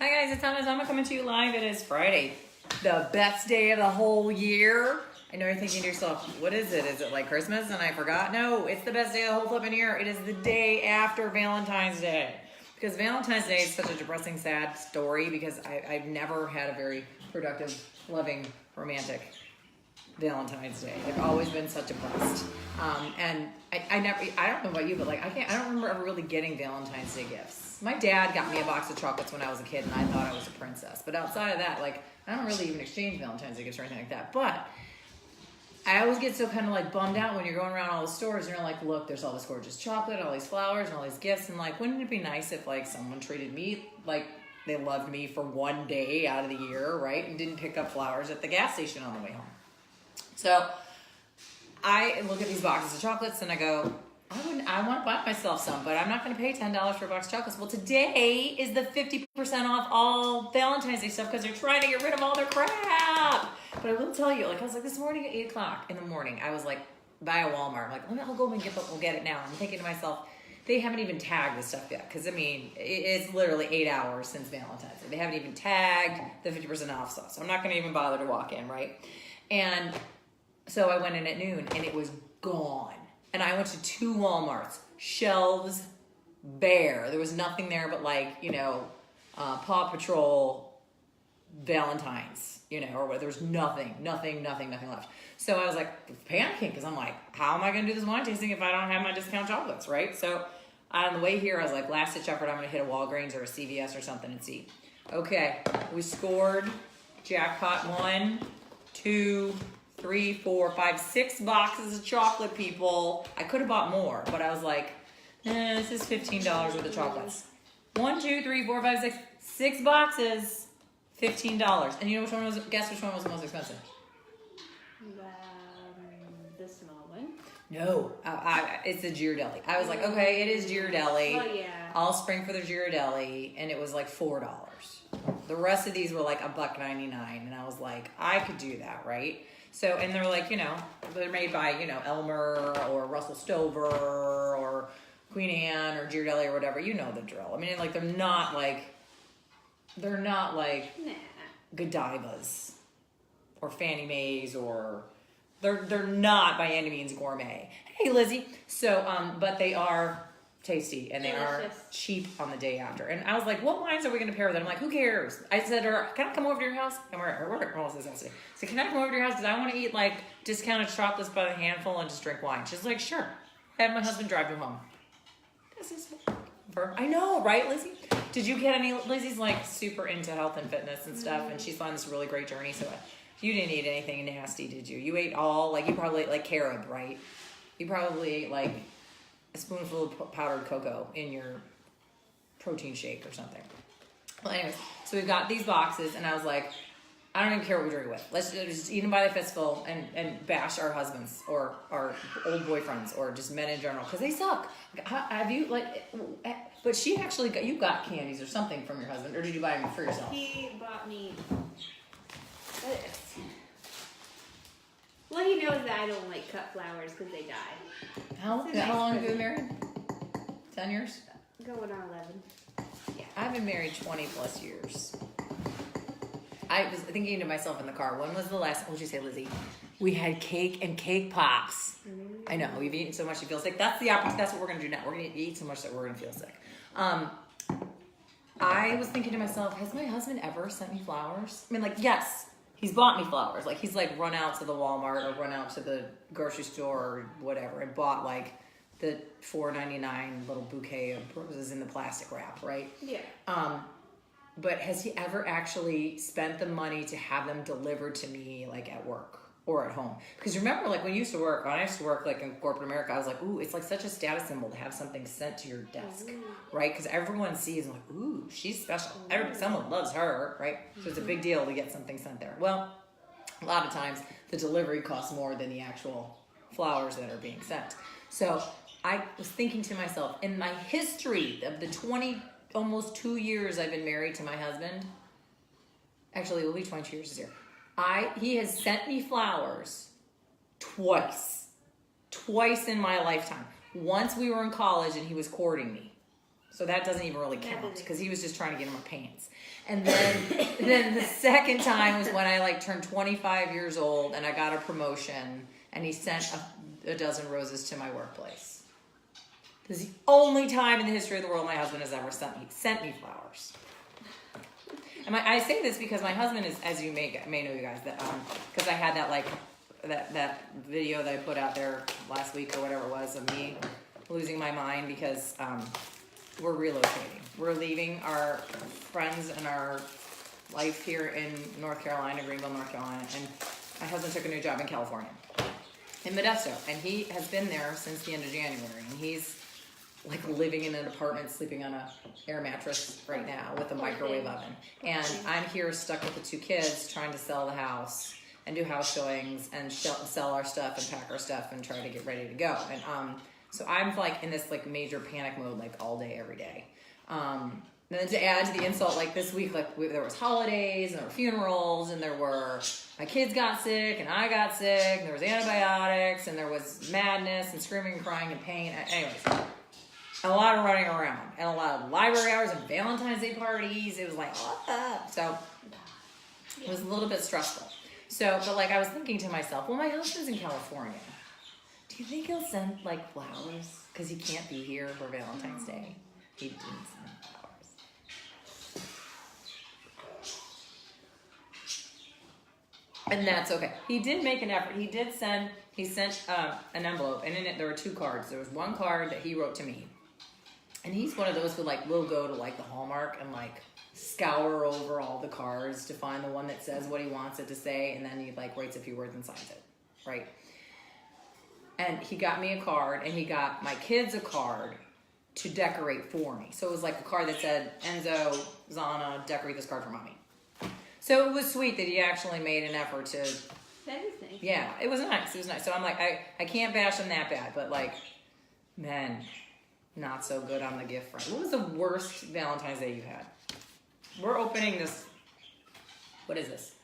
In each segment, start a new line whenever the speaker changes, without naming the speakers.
Hi guys, it's Thomas. I'm coming to you live. It is Friday, the best day of the whole year. I know you're thinking to yourself, what is it? Is it like Christmas and I forgot? No, it's the best day of the whole flipping year. It is the day after Valentine's Day. Because Valentine's Day is such a depressing, sad story because I've never had a very productive, loving, romantic Valentine's Day. I've always been such a bust. And I don't know about you, but like I don't remember ever really getting Valentine's Day gifts. My dad got me a box of chocolates when I was a kid and I thought I was a princess. But outside of that, like I don't really even exchange Valentine's Day gifts or anything like that. But I always get so kind of like bummed out when you're going around all the stores and you're like, look, there's all this gorgeous chocolate, all these flowers, and all these gifts. And like, wouldn't it be nice if like someone treated me like they loved me for one day out of the year, right? And didn't pick up flowers at the gas station on the way home. So I look at these boxes of chocolates and I go, I want to buy myself some, but I'm not going to pay $10 for a box of chocolates. Well, today is the 50% off all Valentine's Day stuff because they're trying to get rid of all their crap. But I will tell you, like I was like this morning at 8 o'clock in the morning, I was like by a Walmart. I'm like, I'll go and we'll get it now. I'm thinking to myself, they haven't even tagged this stuff yet because I mean, it's literally 8 hours since Valentine's Day. They haven't even tagged the 50% off stuff, so I'm not going to even bother to walk in, right? And so I went in at noon and it was gone. And I went to 2 Walmarts, shelves bare. There was nothing there but like, you know, Paw Patrol Valentine's, you know, or there was nothing left. So I was like panicking because I'm like, how am I going to do this wine tasting if I don't have my discount chocolates, right? So on the way here, I was like, last ditch effort, I'm going to hit a Walgreens or a CVS or something and see. Okay, we scored jackpot 1, 2, 3, 4, 5, 6 boxes of chocolate, people. I could have bought more, but I was like, this is $15 worth of chocolates. 1, 2, 3, 4, 5, 6, 6 boxes, $15. And you know which one was? Guess which one was the most expensive?
The small one.
No, it's the Ghirardelli. I was like, okay, it is Ghirardelli.
Oh yeah.
I'll spring for the Ghirardelli, and it was like $4. The rest of these were like $1.99, and I was like, I could do that, right? So, and they're like, you know, they're made by, you know, Elmer or Russell Stover or Queen Anne or Ghirardelli or whatever. You know the drill. I mean, like, they're not like
Nah.
Godivas or Fannie Mae's or they're not by any means gourmet. Hey, Lizzie. So, but they are tasty and they are cheap on the day after. And I was like, what wines are we going to pair with it? I'm like, who cares? I said, can I come over to your house? And we're almost this house today. So can I come over to your house? Because I want to eat like discounted chocolates by the handful and just drink wine. She's like, sure. I had my husband drive me home. This is I know, right, Lizzie? Did you get any? Lizzie's like super into health and fitness and stuff, and she's on this really great journey. So you didn't eat anything nasty, did you? You ate all, like you probably ate like carob, right? You probably ate like a spoonful of powdered cocoa in your protein shake or something. Well, anyways, so we've got these boxes, and I was like, I don't even care what we drink it with. Let's just eat them by the fistful and bash our husbands or our old boyfriends or just men in general because they suck. Have you like? But she actually you got candies or something from your husband, or did you buy them for yourself?
He bought me this. Well, he knows that I don't like cut flowers because they die.
How long have you been married? 10 years?
Going on 11.
Yeah, I've been married 20 plus years. I was thinking to myself in the car, when was the last, what did you say, Lizzie? We had cake and cake pops. I know, we've eaten so much you feel sick. That's the opposite. That's what we're going to do now. We're going to eat so much that we're going to feel sick. I was thinking to myself, has my husband ever sent me flowers? I mean, like, yes, he's bought me flowers. Like, he's like run out to the Walmart or run out to the grocery store or whatever and bought like the $4.99 little bouquet of roses in the plastic wrap, right?
Yeah.
But has he ever actually spent the money to have them delivered to me, like at work or at home? Because remember, like when I used to work like in corporate America, I was like, ooh, it's like such a status symbol to have something sent to your desk, right? Because everyone sees and like, ooh, she's special. Someone loves her, right? So it's a big deal to get something sent there. Well, a lot of times the delivery costs more than the actual flowers that are being sent. So I was thinking to myself, in my history of the almost 2 years I've been married to my husband. Actually, it will be 22 years this year. He has sent me flowers twice in my lifetime. Once we were in college and he was courting me. So that doesn't even really
That
count
doesn't-
because he was just trying to get him a pants. And then the second time was when I like turned 25 years old and I got a promotion and he sent a dozen roses to my workplace. This is the only time in the history of the world my husband has ever sent me flowers. And I say this because my husband is, as you may know, you guys, that because I had that video that I put out there last week or whatever it was of me losing my mind because we're relocating. We're leaving our friends and our life here in North Carolina, Greenville, North Carolina, and my husband took a new job in California, in Modesto, and he has been there since the end of January, and he's like living in an apartment, sleeping on a air mattress right now with a microwave oven. And I'm here stuck with the 2 kids trying to sell the house and do house showings and sell our stuff and pack our stuff and try to get ready to go. And so I'm like in this like major panic mode like all day, every day. And then to add to the insult, like this week, like there was holidays and there were funerals and there were, my kids got sick and I got sick and there was antibiotics and there was madness and screaming and crying and pain. Anyways, a lot of running around and a lot of library hours and Valentine's Day parties. It was like, so it was a little bit stressful. So, but like I was thinking to myself, well, my husband's in California. Do you think he'll send like flowers? Because he can't be here for Valentine's Day. He didn't send flowers. And that's okay. He did make an effort. He sent an envelope and in it there were 2 cards. There was one card that he wrote to me. And he's one of those who like will go to like the Hallmark and like scour over all the cards to find the one that says what he wants it to say, and then he like writes a few words and signs it, right? And he got me a card, and he got my kids a card to decorate for me. So it was like a card that said, Enzo, Zana, decorate this card for mommy. So it was sweet that he actually made an effort to.
That is nice.
Yeah, it was nice. It was nice. So I'm like, I can't bash him that bad, but like, man, not so good on the gift front. What was the worst Valentine's Day you had? We're opening this. What is this?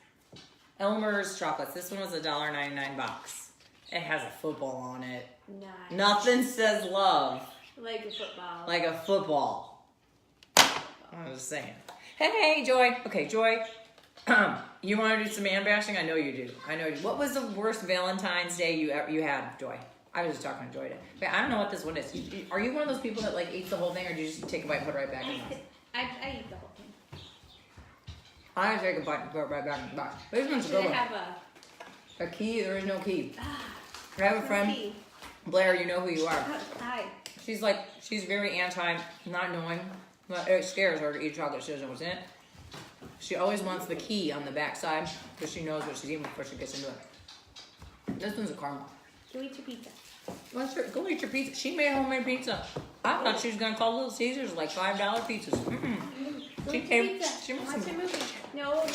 Elmer's chocolates. This one was a $1.99 box. It has a football on it.
Nice.
Nothing says love
Like a football.
like a football. I was saying. Hey, Joy. Okay, Joy. You want to do some man bashing? I know you do. I know you do. What was the worst Valentine's Day you had, Joy? I was just talking to Joy today. But I don't know what this one is. Are you one of those people that like eats the whole thing, or do you just take a bite and put it right back in?
I eat the whole thing.
I take a bite and put it right back in the box. This one's a good
Should I
one.
have
A key? There is no key. I have a
no
friend,
key?
Blair. You know who you are.
Oh, hi.
She's very anti not knowing. It scares her to eat chocolate. She doesn't know what's in it. She always wants the key on the back side because she knows what she's eating before she gets into it. This one's a caramel.
Go eat your pizza.
Go eat your pizza. She made homemade pizza. I thought she was gonna call Little Caesars like $5 pizzas.
Go
She
eat
came.
your pizza.
She made
Watch
some.
a movie. No, you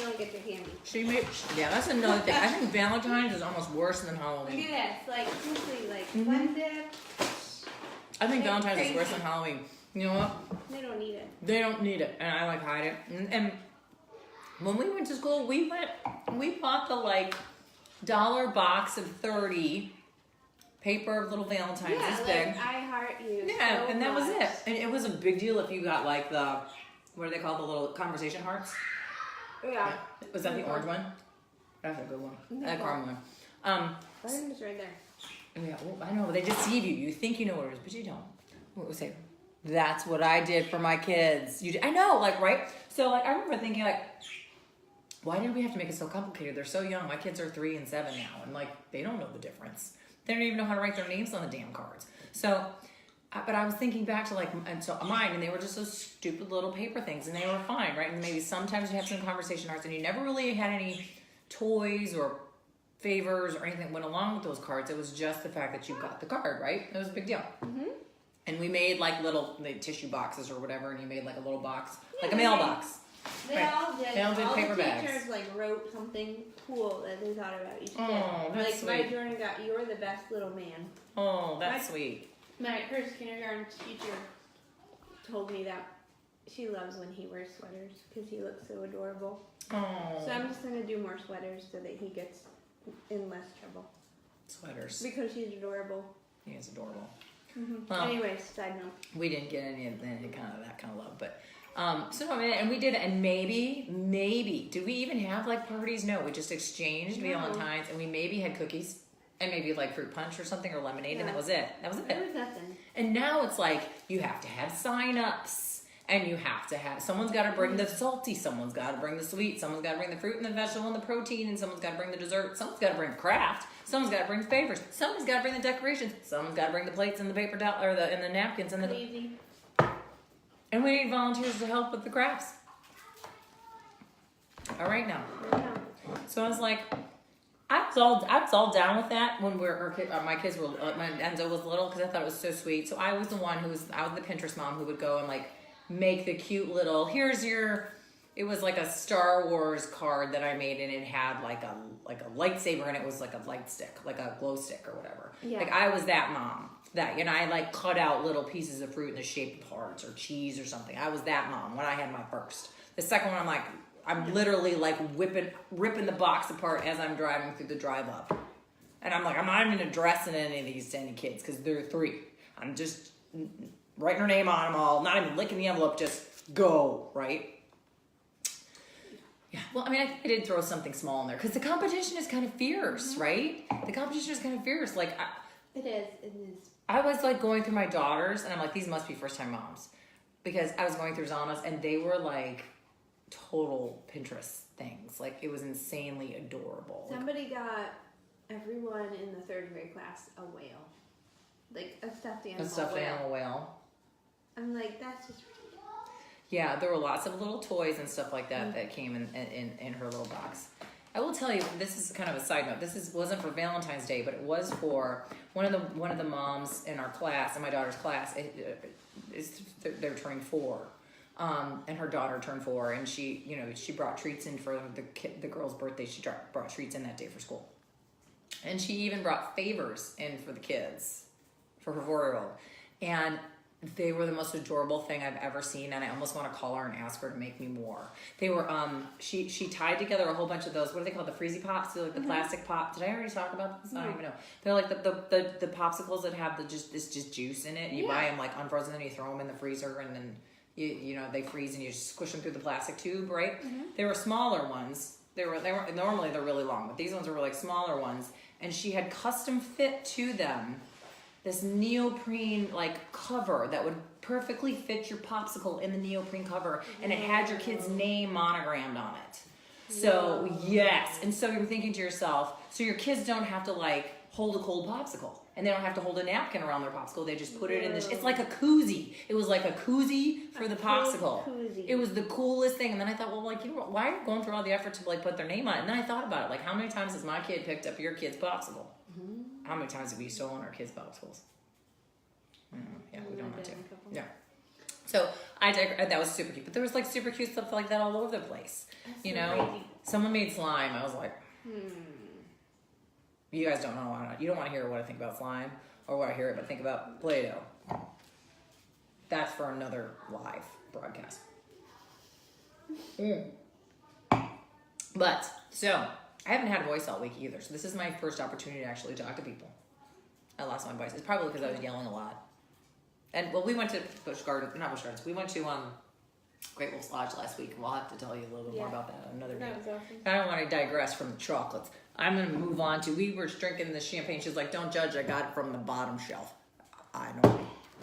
don't get your candy.
She made. Yeah, that's another thing. I think Valentine's is almost worse than
Look
Halloween.
at this. Like, seriously, like,
Mm-hmm.
one dip.
I think
It's
Valentine's is
crazy.
worse than Halloween. You know what?
They don't need it.
They don't need it, and I like hide it. And when we went to school, we bought the like $1 box of 30 paper little Valentines
Yeah,
this
like,
big.
I heart you.
Yeah,
so
and that was
much.
it. And it was a big deal if you got like the, what do they call the little conversation hearts?
Yeah.
Was that the orange one? That's a good one. That caramel one.
Button is right there.
Yeah, well, I know, they deceive you. You think you know what it is, but you don't. What was it? That's what I did for my kids. I know, like, right? So, like, I remember thinking, like, why did we have to make it so complicated? They're so young. My kids are 3 and 7 now, and, like, they don't know the difference. They don't even know how to write their names on the damn cards. So, but I was thinking back to, like, mine, and they were just those stupid little paper things, and they were fine, right? And maybe sometimes you have some conversation hearts, and you never really had any toys or favors or anything that went along with those cards. It was just the fact that you got the card, right? It was a big deal.
Mm-hmm.
And we made like little tissue boxes or whatever, and you made like a little box,
Yeah,
like a mailbox.
They
Right.
all did.
They all did paper
the
bags.
teachers like wrote something cool that they thought about each kid.
Oh, that's
like my
sweet.
Jordan got "You're the best little man."
Oh, that's
My-
sweet.
Her kindergarten teacher told me that she loves when he wears sweaters because he looks so adorable.
Oh,
So I'm just gonna do more sweaters so that he gets in less trouble
sweaters.
because he's adorable.
He is adorable. Well,
Anyways, side note.
we didn't get any of that kind of love, but so I mean, and we did, and maybe did we even have like parties? No, we just exchanged Valentine's, and we maybe had cookies and maybe like fruit punch or something or lemonade, and that was it.
There was nothing.
And now it's like you have to have sign-ups, and you have to have someone's got to bring the salty, someone's got to bring the sweet, someone's got to bring the fruit and the vegetable and the protein, and someone's got to bring the dessert, someone's got to bring craft, someone's got to bring favors, someone's got to bring the decorations, someone's got to bring the plates and the paper towel or the napkins and the.
Crazy.
And we need volunteers to help with the crafts. All right now. So I was like, I was all down with that when my kids were, my Enzo was little, because I thought it was so sweet. So I was the one I was the Pinterest mom who would go and like make the cute little, it was like a Star Wars card that I made, and it had like a lightsaber, and it was like a light stick, like a glow stick or whatever.
Yeah.
Like I was that mom. That, you know, I like cut out little pieces of fruit in the shape of hearts or cheese or something. I was that mom when I had my first. The second one, I'm literally like ripping the box apart as I'm driving through the drive up. And I'm like, I'm not even addressing any of these to any kids because they're 3. I'm just writing her name on them all, not even licking the envelope, just go, right? Yeah, well, I mean, I did throw something small in there because the competition is kind of fierce, right? The competition is kind of fierce. Like,
it is.
I was like going through my daughters, and I'm like, these must be first time moms, because I was going through Zana's, and they were like total Pinterest things. Like, it was insanely adorable.
Somebody got everyone in the 3rd grade class a whale, like a stuffed animal.
Whale.
I'm like, that's just ridiculous.
Yeah, there were lots of little toys and stuff like that that came in her little box. I will tell you, this is kind of a side note. This wasn't for Valentine's Day, but it was for one of the moms in our class, in my daughter's class. They're turning 4, and her daughter turned 4, and she brought treats in for the girl's birthday. She brought treats in that day for school, and she even brought favors in for the kids, for her 4-year-old, and they were the most adorable thing I've ever seen, and I almost want to call her and ask her to make me more. They were, she tied together a whole bunch of those, what are they called, the Freezy Pops? They're like the plastic pop. Did I already talk about this? I don't even know. They're like the popsicles that have just juice in it. You buy them like unfrozen, and you throw them in the freezer, and then you know they freeze, and you just squish them through the plastic tube, right? They were smaller ones. They were normally they're really long, but these ones were like smaller ones, and she had custom fit to them this neoprene like cover that would perfectly fit your popsicle in the neoprene cover, and it had your kid's name monogrammed on it. So yes, and so you're thinking to yourself, so your kids don't have to like hold a cold popsicle, and they don't have to hold a napkin around their popsicle. They just put it in it's like a koozie. It was like a koozie for the popsicle. It was the coolest thing. And then I thought, well, like, you know, why are you going through all the effort to like put their name on it? And then I thought about it, like, how many times has my kid picked up your kid's popsicle? How many times have we stolen our kids' popsicles? Yeah, we don't want to. Yeah. So that was super cute, but there was like super cute stuff like that all over the place.
That's
you know,
crazy.
Someone made slime. I was like, you guys don't know. You don't want to hear what I think about slime or what I hear, but think about Play-Doh. That's for another live broadcast. But so I haven't had a voice all week either, so this is my first opportunity to actually talk to people. I lost my voice. It's probably because I was yelling a lot. And well, we went to not Busch Gardens. We went to Great Wolf's Lodge last week, and we'll have to tell you a little bit more about that another day.
That was awesome.
I don't want to digress from the chocolates. I'm going to move on to, we were drinking the champagne. She's like, don't judge, I got it from the bottom shelf. I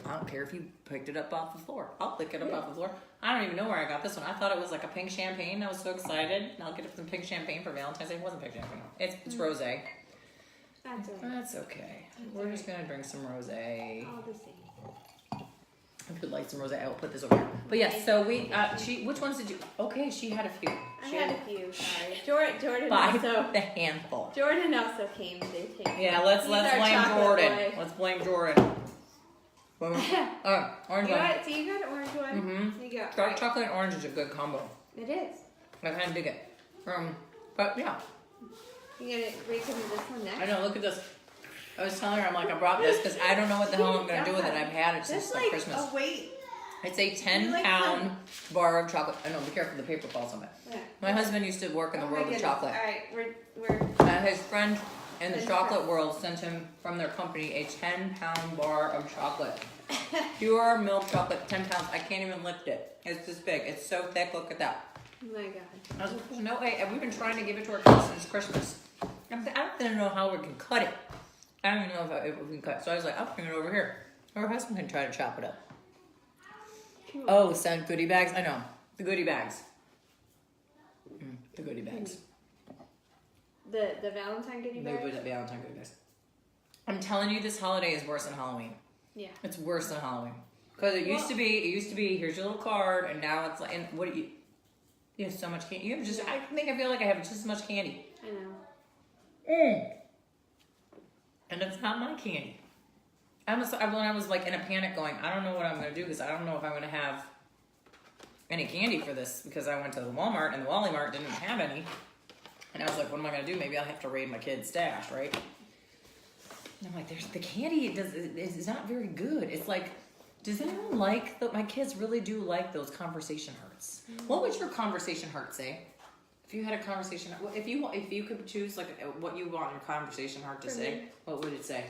don't care if you picked it up off the floor. I'll pick it up off the floor. I don't even know where I got this one. I thought it was like a pink champagne. I was so excited. I'll get some pink champagne for Valentine's Day. It wasn't pink champagne. It's rosé.
That's all right.
That's okay. We're just going to drink some rosé.
All the same.
If you'd like some rosé, I'll put this over here. But yes, so which ones did you, okay, she had a few.
I had a few, sorry. Jordan
By
also.
the handful.
Jordan also came to take.
Yeah, let's
He's our
blame
chocolate
Jordan.
boy.
Let's blame Jordan. Orange
You
one.
got, so you got an orange one?
Mm-hmm.
You got
Dark chocolate and orange is a good combo.
It is.
I kind of dig it. But yeah.
You gonna break into this one next?
I know, look at this. I was telling her, I'm like, I brought this because I don't know what the hell I'm going to do with it. I've had it since
That's
like Christmas.
Oh, wait.
It's a 10-pound bar of chocolate. I know, be careful, the paper falls on it.
Yeah.
My husband used to work in the world of chocolate.
All right, we're
His friend And the chocolate world sent him from their company a 10-pound bar of chocolate. Pure milk chocolate, 10 pounds. I can't even lift it. It's this big. It's so thick. Look at that.
Oh my God.
I was like, there's no way. And we've been trying to give it to our kids since Christmas. I don't even know how we can cut it. I don't even know if we can cut it. So I was like, I'll bring it over here. Our husband can try to chop it up. Oh, send goodie bags. I know. The goodie bags. The goodie bags.
The Valentine goodie bag?
The Valentine goodie bags. I'm telling you, this holiday is worse than Halloween.
Yeah.
It's worse than Halloween. Because it used to be, here's your little card, and now it's like, and what do you have so much candy. You have just, I feel like I have just as much candy.
I know.
And it's not my candy. When I was like in a panic going, I don't know what I'm going to do because I don't know if I'm going to have any candy for this because I went to the Walmart and the Wally Mart didn't have any. And I was like, what am I going to do? Maybe I'll have to raid my kid's stash, right? And I'm like, the candy is not very good. It's like, does anyone like, my kids really do like those conversation hearts. What would your conversation heart say? If you had a conversation, if you could choose like what you want your conversation heart to say, what would it say?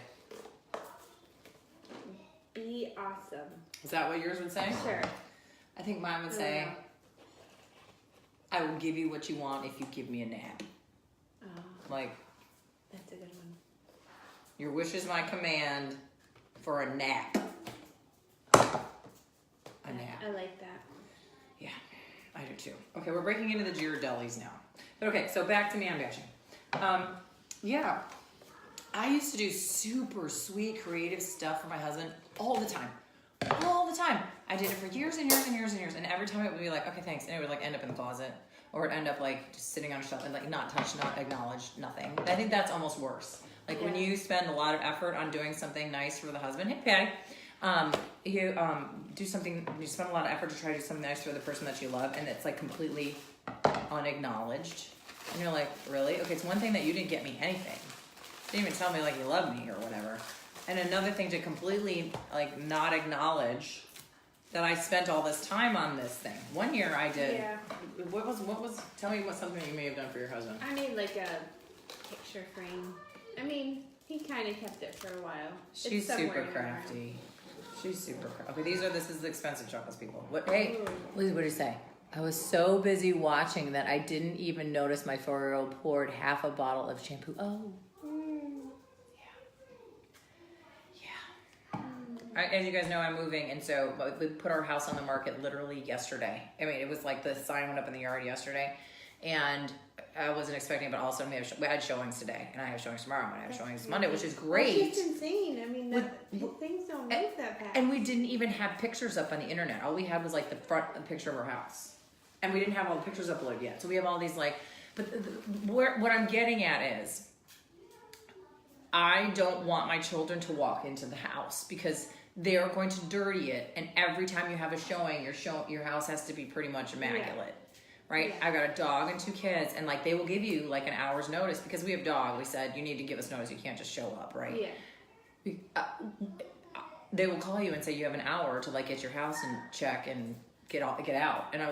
Be awesome.
Is that what yours would say?
Sure.
I think mine would say, I will give you what you want if you give me a nap.
Oh,
Like,
that's a good one.
your wish is my command for a nap. A nap.
I like that.
Yeah, I do too. Okay, we're breaking into the Ghirardellis now. But okay, so back to man bashing. Yeah, I used to do super sweet, creative stuff for my husband all the time. All the time. I did it for years and years and years and years. And every time it would be like, okay, thanks. And it would like end up in the closet. Or it would end up like just sitting on a shelf and like not touched, not acknowledged, nothing. I think that's almost worse. Like when you spend a lot of effort on doing something nice for the husband, hey Patty, you do something, you spend a lot of effort to try to do something nice for the person that you love, and it's like completely unacknowledged. And you're like, really? Okay, it's one thing that you didn't get me anything. Didn't even tell me like you love me or whatever. And another thing to completely like not acknowledge that I spent all this time on this thing. One year I did.
Yeah.
What was? Tell me what something you may have done for your husband.
I made like a picture frame. I mean, he kind of kept it for a while.
She's super crafty. She's super crafty. Okay, this is the expensive chocolates, people. What? Hey, Liz, what did you say? I was so busy watching that I didn't even notice my 4-year-old poured half a bottle of shampoo. Oh. As you guys know, I'm moving, and so we put our house on the market literally yesterday. I mean, it was like the sign went up in the yard yesterday, and I wasn't expecting it, but also we had showings today, and I have showings tomorrow, and I have showings Monday, which is great.
It's insane. I mean, things don't move that fast.
And we didn't even have pictures up on the internet. All we had was like the front picture of our house, and we didn't have all the pictures uploaded yet. So we have all these like, but what I'm getting at is, I don't want my children to walk into the house because they're going to dirty it, and every time you have a showing, your house has to be pretty much immaculate, right?
Yeah.
I've got a dog and 2 kids, and like they will give you like an hour's notice because we have dog. We said you need to give us notice. You can't just show up, right?
Yeah.
They will call you and say you have an hour to like get your house and check and get out. And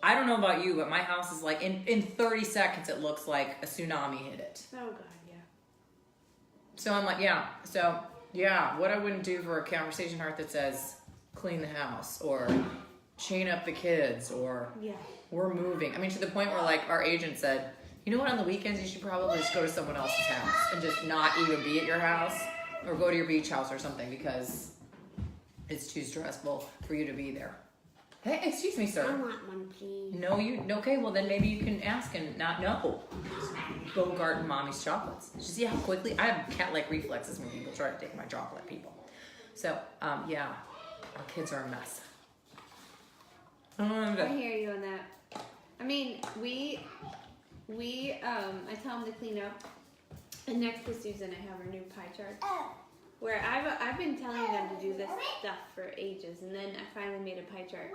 I don't know about you, but my house is like in 30 seconds it looks like a tsunami hit it.
Oh God, yeah.
So I'm like, what I wouldn't do for a conversation heart that says clean the house or chain up the kids or we're moving. I mean, to the point where like our agent said, you know what, on the weekends you should probably just go to someone else's house and just not even be at your house or go to your beach house or something because it's too stressful for you to be there. Hey, excuse me, sir.
I want one, please.
No, okay, well then maybe you can ask and not know. Go garden mommy's chocolates. Did you see how quickly? I have cat-like reflexes when people try to take my chocolate, people. So, our kids are a mess.
I hear you on that. I mean, I tell them to clean up, and next to Susan, I have her new pie chart. Where I've been telling them to do this stuff for ages, and then I finally made a pie chart.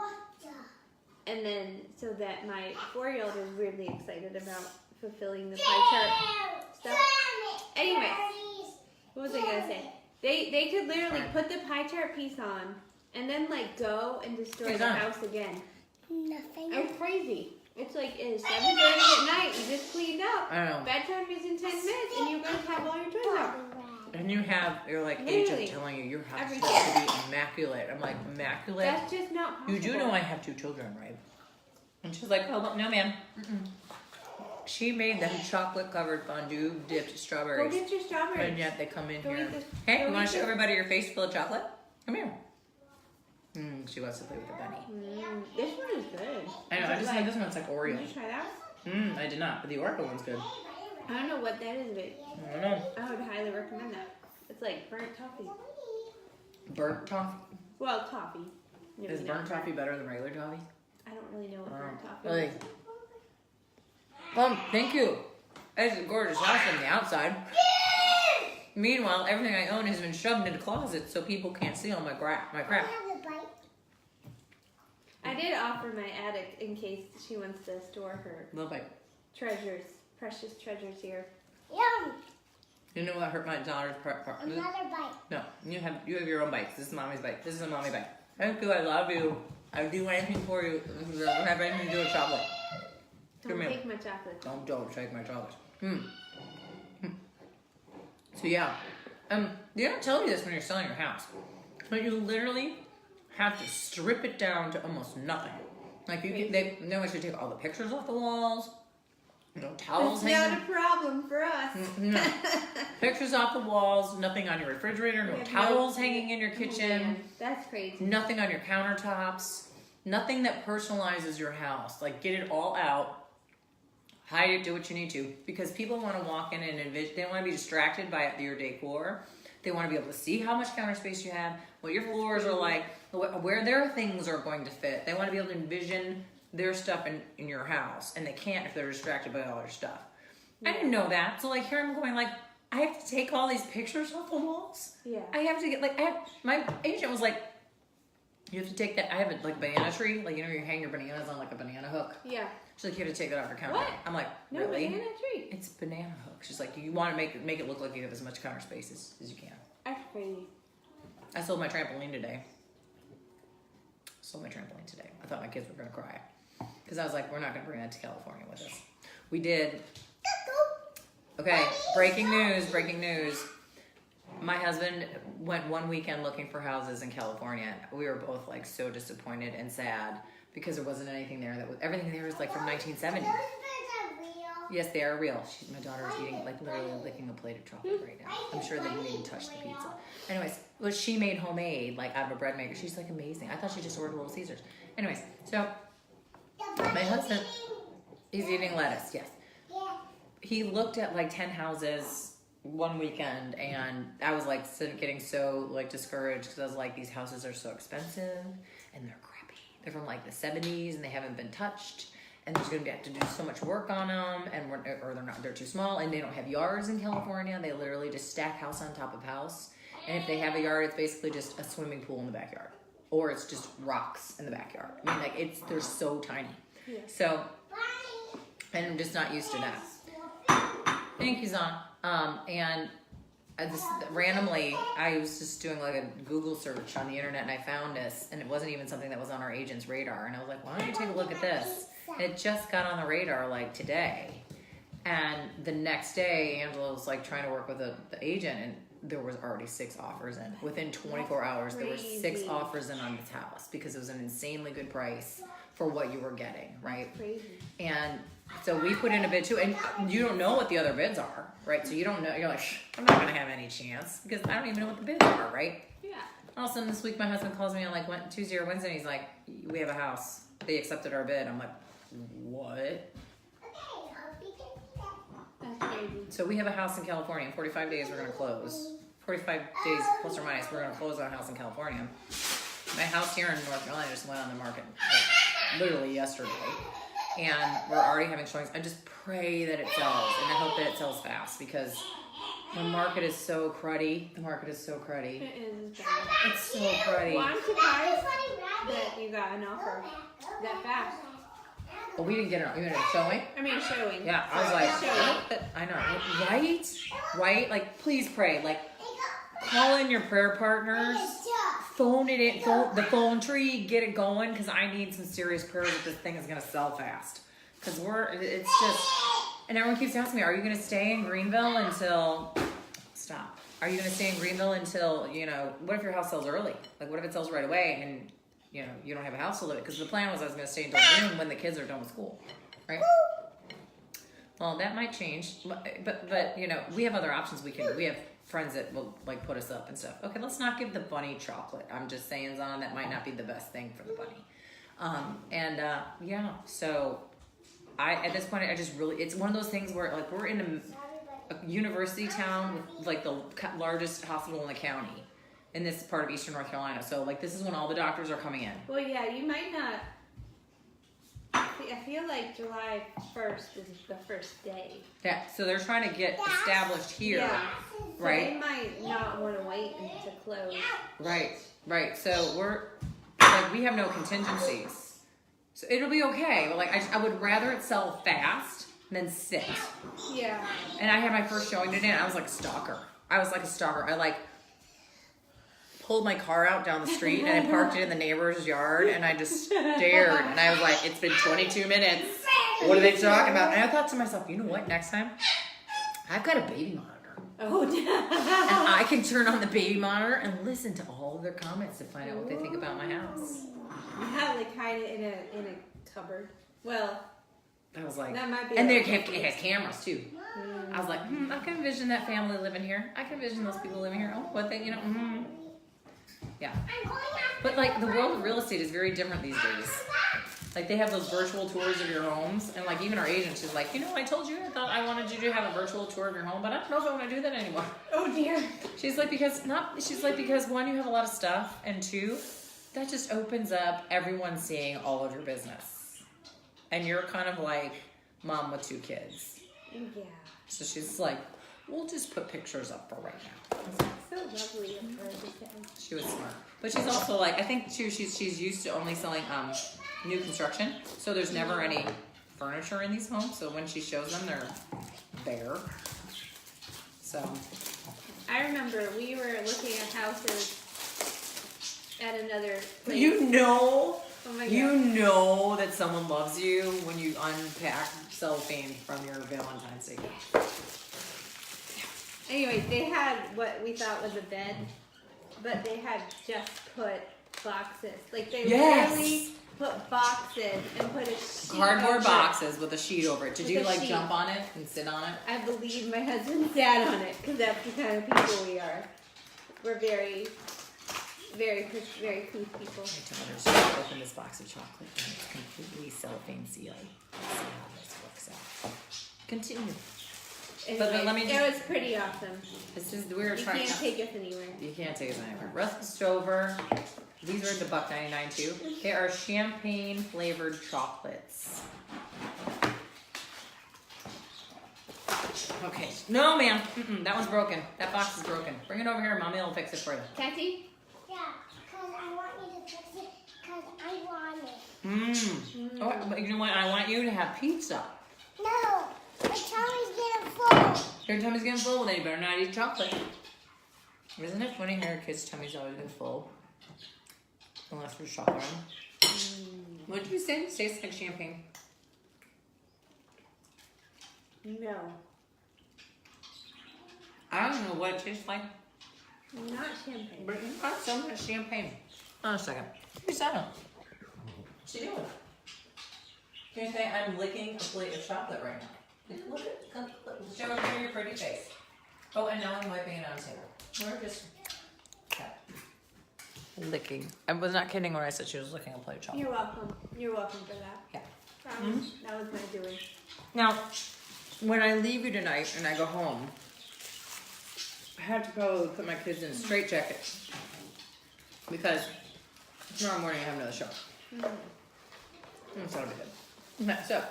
And then, so that my 4-year-old is weirdly excited about fulfilling the pie chart stuff. Anyway, what was I gonna say? They could literally put the pie chart piece on, and then like go and destroy the house again.
Nothing.
I'm crazy. It's like it's 7:30 at night. You just cleaned up.
I know.
Bedtime is in 10 minutes, and you're gonna have all your toys out.
And you're like
Literally.
agent telling you your house
Everything.
has to be immaculate. I'm like, immaculate?
That's just not possible.
You do know I have 2 children, right? And she's like, oh, no, ma'am. Mm-mm. She made them chocolate-covered fondue dipped
Go
strawberries.
get your strawberries.
And yet they come in
Go
here.
eat this-
Hey,
go
you want
eat
to show
this.
everybody your face full of chocolate? Come here. She wants to play with the bunny.
This one is good.
I know, I just think this one's like Oreo.
Did you try that?
I did not, but the Oreo one's good.
I don't know what that is, but
I don't know.
I would highly recommend that. It's like burnt toffee.
Burnt toffee?
Well, toffee. Maybe
Is
not
burnt toffee better than regular toffee?
I don't really know what burnt toffee
Really?
is.
Thank you. It's a gorgeous house from the outside. Meanwhile, everything I own has been shoved into closets so people can't see all my crap.
I did offer my attic in case she wants to store her
Little bite.
treasures, precious treasures here.
Yum!
You know what hurt my daughter's part?
Another bite.
No, you have your own bites. This is mommy's bite. This is a mommy bite. Thank you. I love you. I do anything for you. It doesn't have anything to do with chocolate.
Don't
Come here.
take my chocolate.
Don't take my chocolate. So yeah, they don't tell you this when you're selling your house, but you literally have to strip it down to almost nothing. Like they want you to take all the pictures off the walls, towels
It's
hanging.
not a problem for us.
No. Pictures off the walls, nothing on your refrigerator, no
We have
towels
no-
hanging in your
Oh,
kitchen,
man, that's crazy.
nothing on your countertops, nothing that personalizes your house. Like get it all out. Hide it, do what you need to, because people want to walk in and envision, they want to be distracted by your decor. They want to be able to see how much counter space you have, what your floors are like, where their things are going to fit. They want to be able to envision their stuff in your house, and they can't if they're distracted by all their stuff. I didn't know that, so like here I'm going like, I have to take all these pictures off the walls?
Yeah.
I have to get my agent was like, you have to take that, I have a banana tree, like you hang your bananas on like a banana hook.
Yeah.
She's like, you have to take that off your counter.
What?
I'm like,
No
really?
banana tree.
It's banana hook. She's like, you want to make it look like you have as much counter space as you can.
That's crazy.
I sold my trampoline today. I thought my kids were gonna cry because I was like, we're not gonna bring that to California with us. We did. Okay, breaking news. My husband went one weekend looking for houses in California. We were both like so disappointed and sad because there wasn't anything there everything there was like from 1970.
Those birds are real.
Yes, they are real. My daughter's eating, like literally licking a plate of chocolate right now. I'm sure they didn't even touch the pizza. Anyways, well, she made homemade, like out of a bread maker. She's like amazing. I thought she just ordered Little Caesars. Anyways, so my husband, he's eating lettuce, yes.
Yeah.
He looked at like 10 houses one weekend, and I was like getting so like discouraged because I was like, these houses are so expensive and they're crappy. They're from like the 70s and they haven't been touched. And there's going to have to do so much work on them, they're too small, and they don't have yards in California. They literally just stack house on top of house. And if they have a yard, it's basically just a swimming pool in the backyard. Or it's just rocks in the backyard. I mean, like, they're so tiny.
Yeah.
So, and I'm just not used to that. Thank you, Zon. And randomly, I was just doing like a Google search on the internet, and I found this, and it wasn't even something that was on our agent's radar. And I was like, why don't you take a look at this? And it just got on the radar like today. And the next day, Angela was like trying to work with the agent, and there was already 6 offers in. Within 24 hours, there were 6
Crazy.
offers in on this house because it was an insanely good price for what you were getting, right?
Crazy.
And so we put in a bid too, and you don't know what the other bids are, right? So you don't know, you're like, I'm not gonna have any chance because I don't even know what the bids are, right?
Yeah.
All of a sudden this week my husband calls me on like Tuesday or Wednesday, and he's like, we have a house. They accepted our bid. I'm like, what?
That's crazy.
So we have a house in California. In 45 days we're gonna close. 45 days plus or minus, we're gonna close on a house in California. My house here in North Carolina just went on the market like, literally yesterday. And we're already having showings. I just pray that it sells, and I hope that it sells fast because the market is so cruddy. The market is so cruddy.
It is bad.
It's so cruddy.
Well, I'm surprised that you got an offer that fast.
Well, we didn't get it. We didn't get a showing.
I mean, showing.
Yeah, I was like,
Showing.
I know, right? Right? Like, please pray. Like, call in your prayer partners. Phone it in, the phone tree, get it going, because I need some serious prayers that this thing is going to sell fast. Because it's just, and everyone keeps asking me, are you going to stay in Greenville until, stop. Are you going to stay in Greenville until, what if your house sells early? Like, what if it sells right away and, you don't have a house to live in? Because the plan was I was going to stay until June when the kids are done with school, right? Well, that might change, but we have other options. We have friends that will like put us up and stuff. Okay, let's not give the bunny chocolate. I'm just saying, Zon, that might not be the best thing for the bunny. So at this point, I just really, it's one of those things where like we're in a university town with like the largest hospital in the county in this part of Eastern North Carolina. So like this is when all the doctors are coming in.
Well, yeah, you might not. I feel like July 1st is the first day.
Yeah, so they're trying to get established here,
Yeah.
right?
So they might not want to wait to close.
Right. So we have no contingencies. So it'll be okay. But like I would rather it sell fast than sit.
Yeah.
And I had my first showing today and I was like a stalker. I like pulled my car out down the street and I parked it in the neighbor's yard and I just stared and I was like, it's been 22 minutes. What are they talking about? And I thought to myself, you know what, next time I've got a baby monitor.
Oh,
and I can turn on the baby monitor and listen to all of their comments to find out what they think about my house.
You have like hide it in a cupboard. Well,
I was like,
that might be.
and it has cameras too. I was like, I can envision that family living here. I can envision those people living here. Oh, what they, Yeah. But like the world of real estate is very different these days. Like they have those virtual tours of your homes, and like even our agent, she's like, I told you I thought I wanted you to have a virtual tour of your home, but I don't know if I want to do that anymore.
Oh dear.
She's like because one, you have a lot of stuff, and two, that just opens up everyone seeing all of your business, and you're kind of like mom with 2 kids.
Yeah.
So she's like, we'll just put pictures up for right now. I was like,
So lovely of her to say.
she was smart, but she's also like, I think too, she's used to only selling new construction, so there's never any furniture in these homes. So when she shows them, they're bare. So
I remember we were looking at houses at another place.
Oh my God.
You
know that someone loves you when you unpack cellophane from your Valentine's Day gift.
Anyway, they had what we thought was a bed, but they had just put boxes. Like they literally put boxes and put a sheet
Cardboard
over
boxes with a sheet over it. Did
With
you
a
like
sheet.
jump on it and sit on it?
I believe my husband sat on it because that's the kind of people we are. We're very, very, very cool people.
My daughter's just opened this box of chocolate and it's completely cellophane sealed. Let's see how this works out. Continue.
Anyway,
But let me
it was pretty awesome.
This is we were
You
trying.
can't take us anywhere.
You can't take us anywhere. Russell Stover. These are the $1.99 too. They are champagne flavored chocolates. Okay. No, ma'am. That one's broken. That box is broken. Bring it over here. Mommy will fix it for you.
Catty?
Yeah, because I want you to fix it because I want it.
Oh, but you know what? I want you to have pizza.
No, my tummy's getting full.
Your tummy's getting full, then you better not eat chocolate. Isn't it funny how your kids' tummy's always been full? Unless there's chocolate on. What did you say? It tastes like champagne.
No.
I don't know what it tastes like,
Not champagne.
but it's got so much champagne. Hold on a second. Who's that? What's she doing? Can you say I'm licking a plate of chocolate right now? Look at, show your pretty face. Oh, and now I'm wiping it on the table. We're just licking. I was not kidding when I said she was licking a plate of chocolate.
You're welcome. You're welcome for that.
Yeah.
That was my doing.
Now, when I leave you tonight and I go home, I had to probably put my kids in a straitjacket because tomorrow morning I have another show. So that'll be good. Okay, so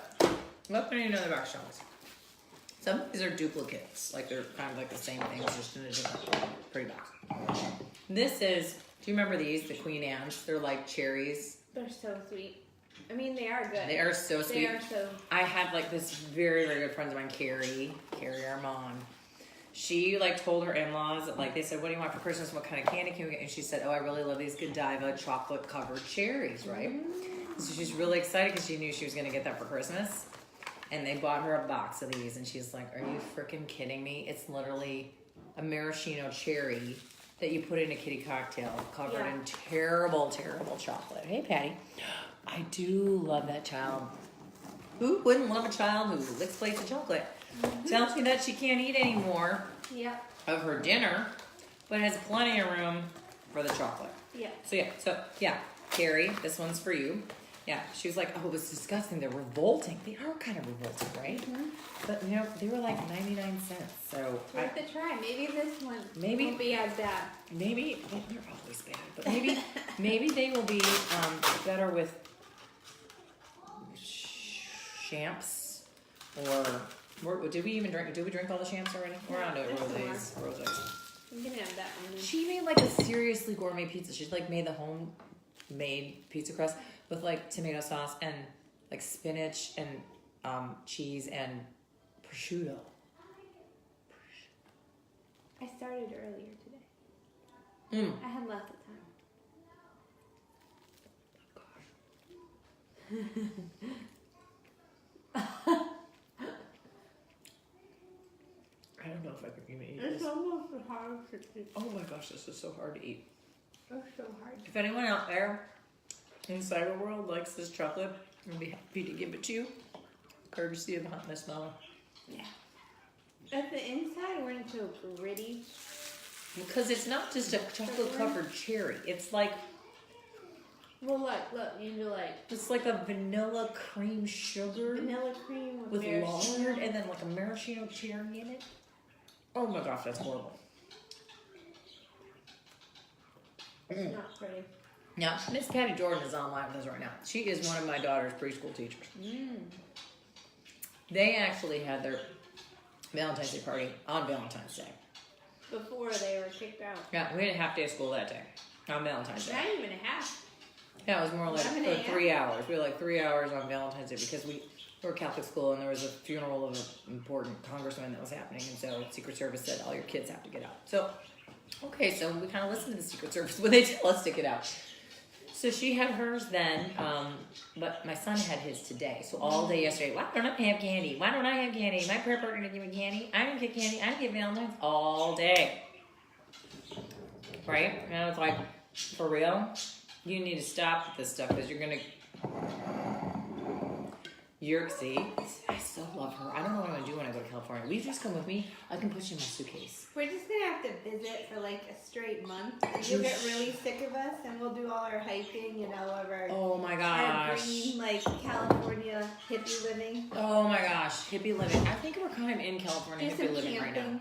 let's put another box chocolates. Some of these are duplicates, like they're kind of like the same thing, just in a different pretty box. This is, do you remember these, the Queen Anne's? They're like cherries.
They're so sweet. I mean, they are good.
They are so sweet.
They are so.
I had like this very, very good friend of mine, Carrie Armand. She like told her in-laws that like they said, what do you want for Christmas? What kind of candy can we get? And she said, oh, I really love these Godiva chocolate covered cherries, right? So she's really excited because she knew she was going to get that for Christmas. And they bought her a box of these, and she's like, "Are you freaking kidding me? It's literally a maraschino cherry that you put in a kitty cocktail covered in terrible, terrible chocolate." Hey, Patty. I do love that child. Who wouldn't love a child who licks plates of chocolate? Tells me that she can't eat anymore of her dinner, but has plenty of room for the chocolate. So yeah, Carrie, this one's for you. Yeah, she was like, "Oh, it was disgusting. They're revolting. They are kind of revolting, right?" But you know, they were like 99 cents. So
worth a try. Maybe this one won't be as bad.
Maybe they're always bad, but maybe they will be better with champs or did we even drink? Did we drink all the champs already? We're on to rosés.
I'm gonna have that one.
She made like a seriously gourmet pizza. She like made the homemade pizza crust with like tomato sauce and like spinach and cheese and prosciutto.
I started earlier today. I had lots of time.
I don't know if I could even eat
It's
this.
almost hard to eat.
Oh my gosh, this is so hard to eat.
It's so hard.
If anyone out there in cyber world likes this chocolate, I'd be happy to give it to you. Courtesy of Hot Miss Mama.
Yeah. At the inside, we're into gritty.
Because it's not just a chocolate covered cherry. It's like
Well, look, you do like
it's like a vanilla cream sugar
vanilla cream
with
maraschino.
lard and then like a maraschino cherry in it. Oh my gosh, that's horrible.
It's not pretty.
Now, Miss Patty Jordan is online with us right now. She is one of my daughter's preschool teachers. They actually had their Valentine's Day party on Valentine's Day.
Before they were kicked out.
Yeah, we had a half day of school that day on Valentine's Day.
Not even a half.
Yeah, it was more like 3 hours. We had like 3 hours on Valentine's Day because we were a Catholic school and there was a funeral of an important congressman that was happening, and so Secret Service said all your kids have to get out. So, okay, so we kind of listened to the Secret Service when they tell us to get out. So she had hers then, but my son had his today. So all day yesterday, why don't I have candy? Why don't I have candy? My prayer partner didn't give me candy. I didn't get candy. I didn't get Valentine's all day. Right? And I was like, for real? You need to stop with this stuff because see, I still love her. I don't know what I'm going to do when I go to California. Will you just come with me? I can put you in my suitcase.
We're just going to have to visit for like a straight month. And you'll get really sick of us and we'll do all our hiking and all of our,
oh my
our
gosh.
green, like California hippie living.
Oh my gosh, hippie living. I think we're kind of in California
Do
hippie
some
living right now.
camping.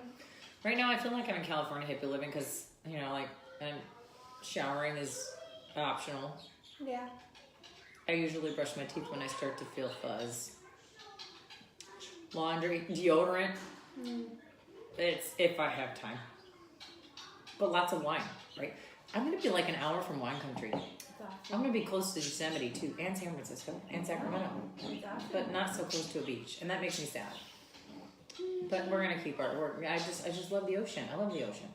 Right now I feel like I'm in California hippie living because, you know, like, and showering is optional.
Yeah.
I usually brush my teeth when I start to feel fuzz. Laundry, deodorant. It's if I have time. But lots of wine, right? I'm going to be like an hour from wine country.
That's awesome.
I'm going to be close to Yosemite too, and San Francisco, and Sacramento.
That's awesome.
But not so close to a beach, and that makes me sad. But we're going to keep our work. I just love the ocean. I love the ocean.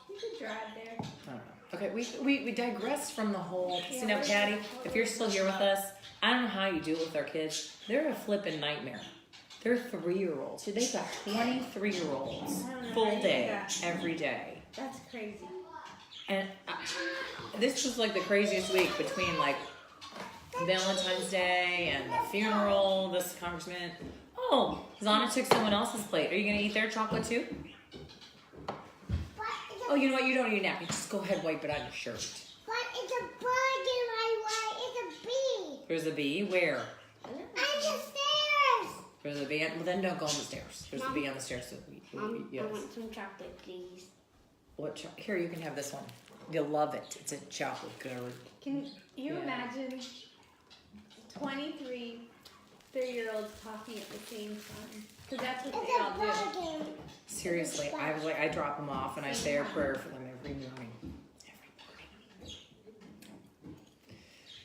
You could drive there.
I don't know. Okay, we digressed from the whole.
Yeah,
See now, Patty, if you're still here with us, I don't know how you do it with our kids. They're a flippin' nightmare. They're 3-year-olds. They've got 23-year-olds full day every day.
That's crazy.
And this was like the craziest week between like Valentine's Day and the funeral. This congressman. Oh, Zana took someone else's plate. Are you gonna eat their chocolate too? Oh, you know what? You don't need a napkin. Just go ahead, wipe it on your shirt.
But it's a bird in my way. It's a bee.
There's a bee. Where?
On the stairs.
There's a bee. Well, then don't go on the stairs. There's a bee on the stairs. So yes.
I want some chocolate, please.
What? Here, you can have this one. You'll love it. It's a chocolate good.
Can you
Yeah.
imagine 23 3-year-olds talking at the same time? Because that's what
It's
they
a
all do.
bird.
Seriously, I was like, I drop them off and I say a prayer for them every morning.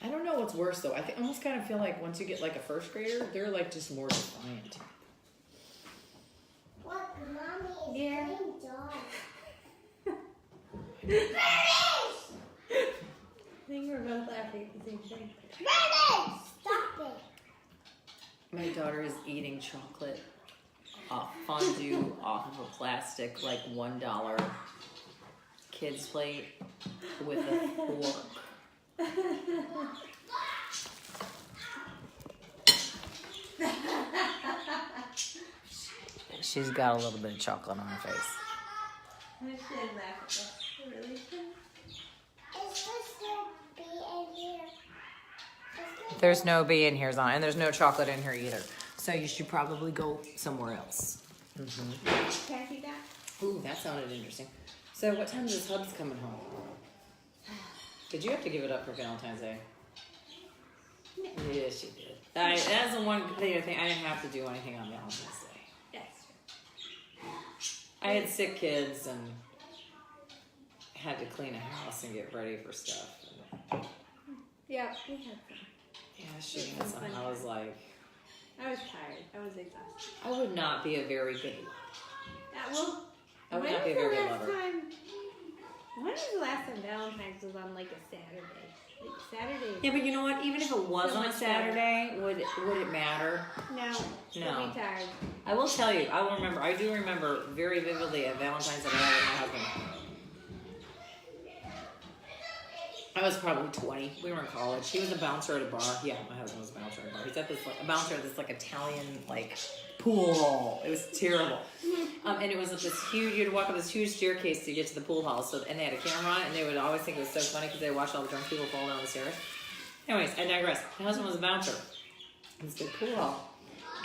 I don't know what's worse though. I almost kind of feel like once you get like a first grader, they're like just more defiant.
What, Mommy is
Yeah.
playing dog.
I think we're both laughing at the same thing.
Ready! Stop it.
My daughter is eating chocolate fondue off of a plastic, like $1 kids plate with a fork. She's got a little bit of chocolate on her face.
I should laugh at this. Really?
Is there still bee in here?
There's no bee in here, Zana, and there's no chocolate in here either. So you should probably go somewhere else.
Can I see that?
Ooh, that sounded interesting. So what time is Hubs coming home? Did you have to give it up for Valentine's Day? Yes, you did. That's the one thing I didn't have to do anything on Valentine's Day.
Yes.
I had sick kids and had to clean a house and get ready for stuff.
Yeah, we had fun.
Yeah, she had some. I was like,
I was tired. I was exhausted.
I would not be a very good
Well,
I would not be a very good lover.
When was the last time Valentine's was on like a Saturday? Like Saturday.
Yeah, but you know what? Even if it was on a Saturday, would it matter?
No.
No.
I'd be tired.
I will tell you, I do remember very vividly a Valentine's that I had with my husband. I was probably 20. We were in college. He was a bouncer at a bar. Yeah, my husband was a bouncer at a bar. He's at this a bouncer at this Italian pool hall. It was terrible. And it was this huge. You had to walk up this huge staircase to get to the pool hall. And they had a camera on it, and they would always think it was so funny because they watched all the drunk people fall down the stairs. Anyways, I digress. My husband was a bouncer in this big pool hall,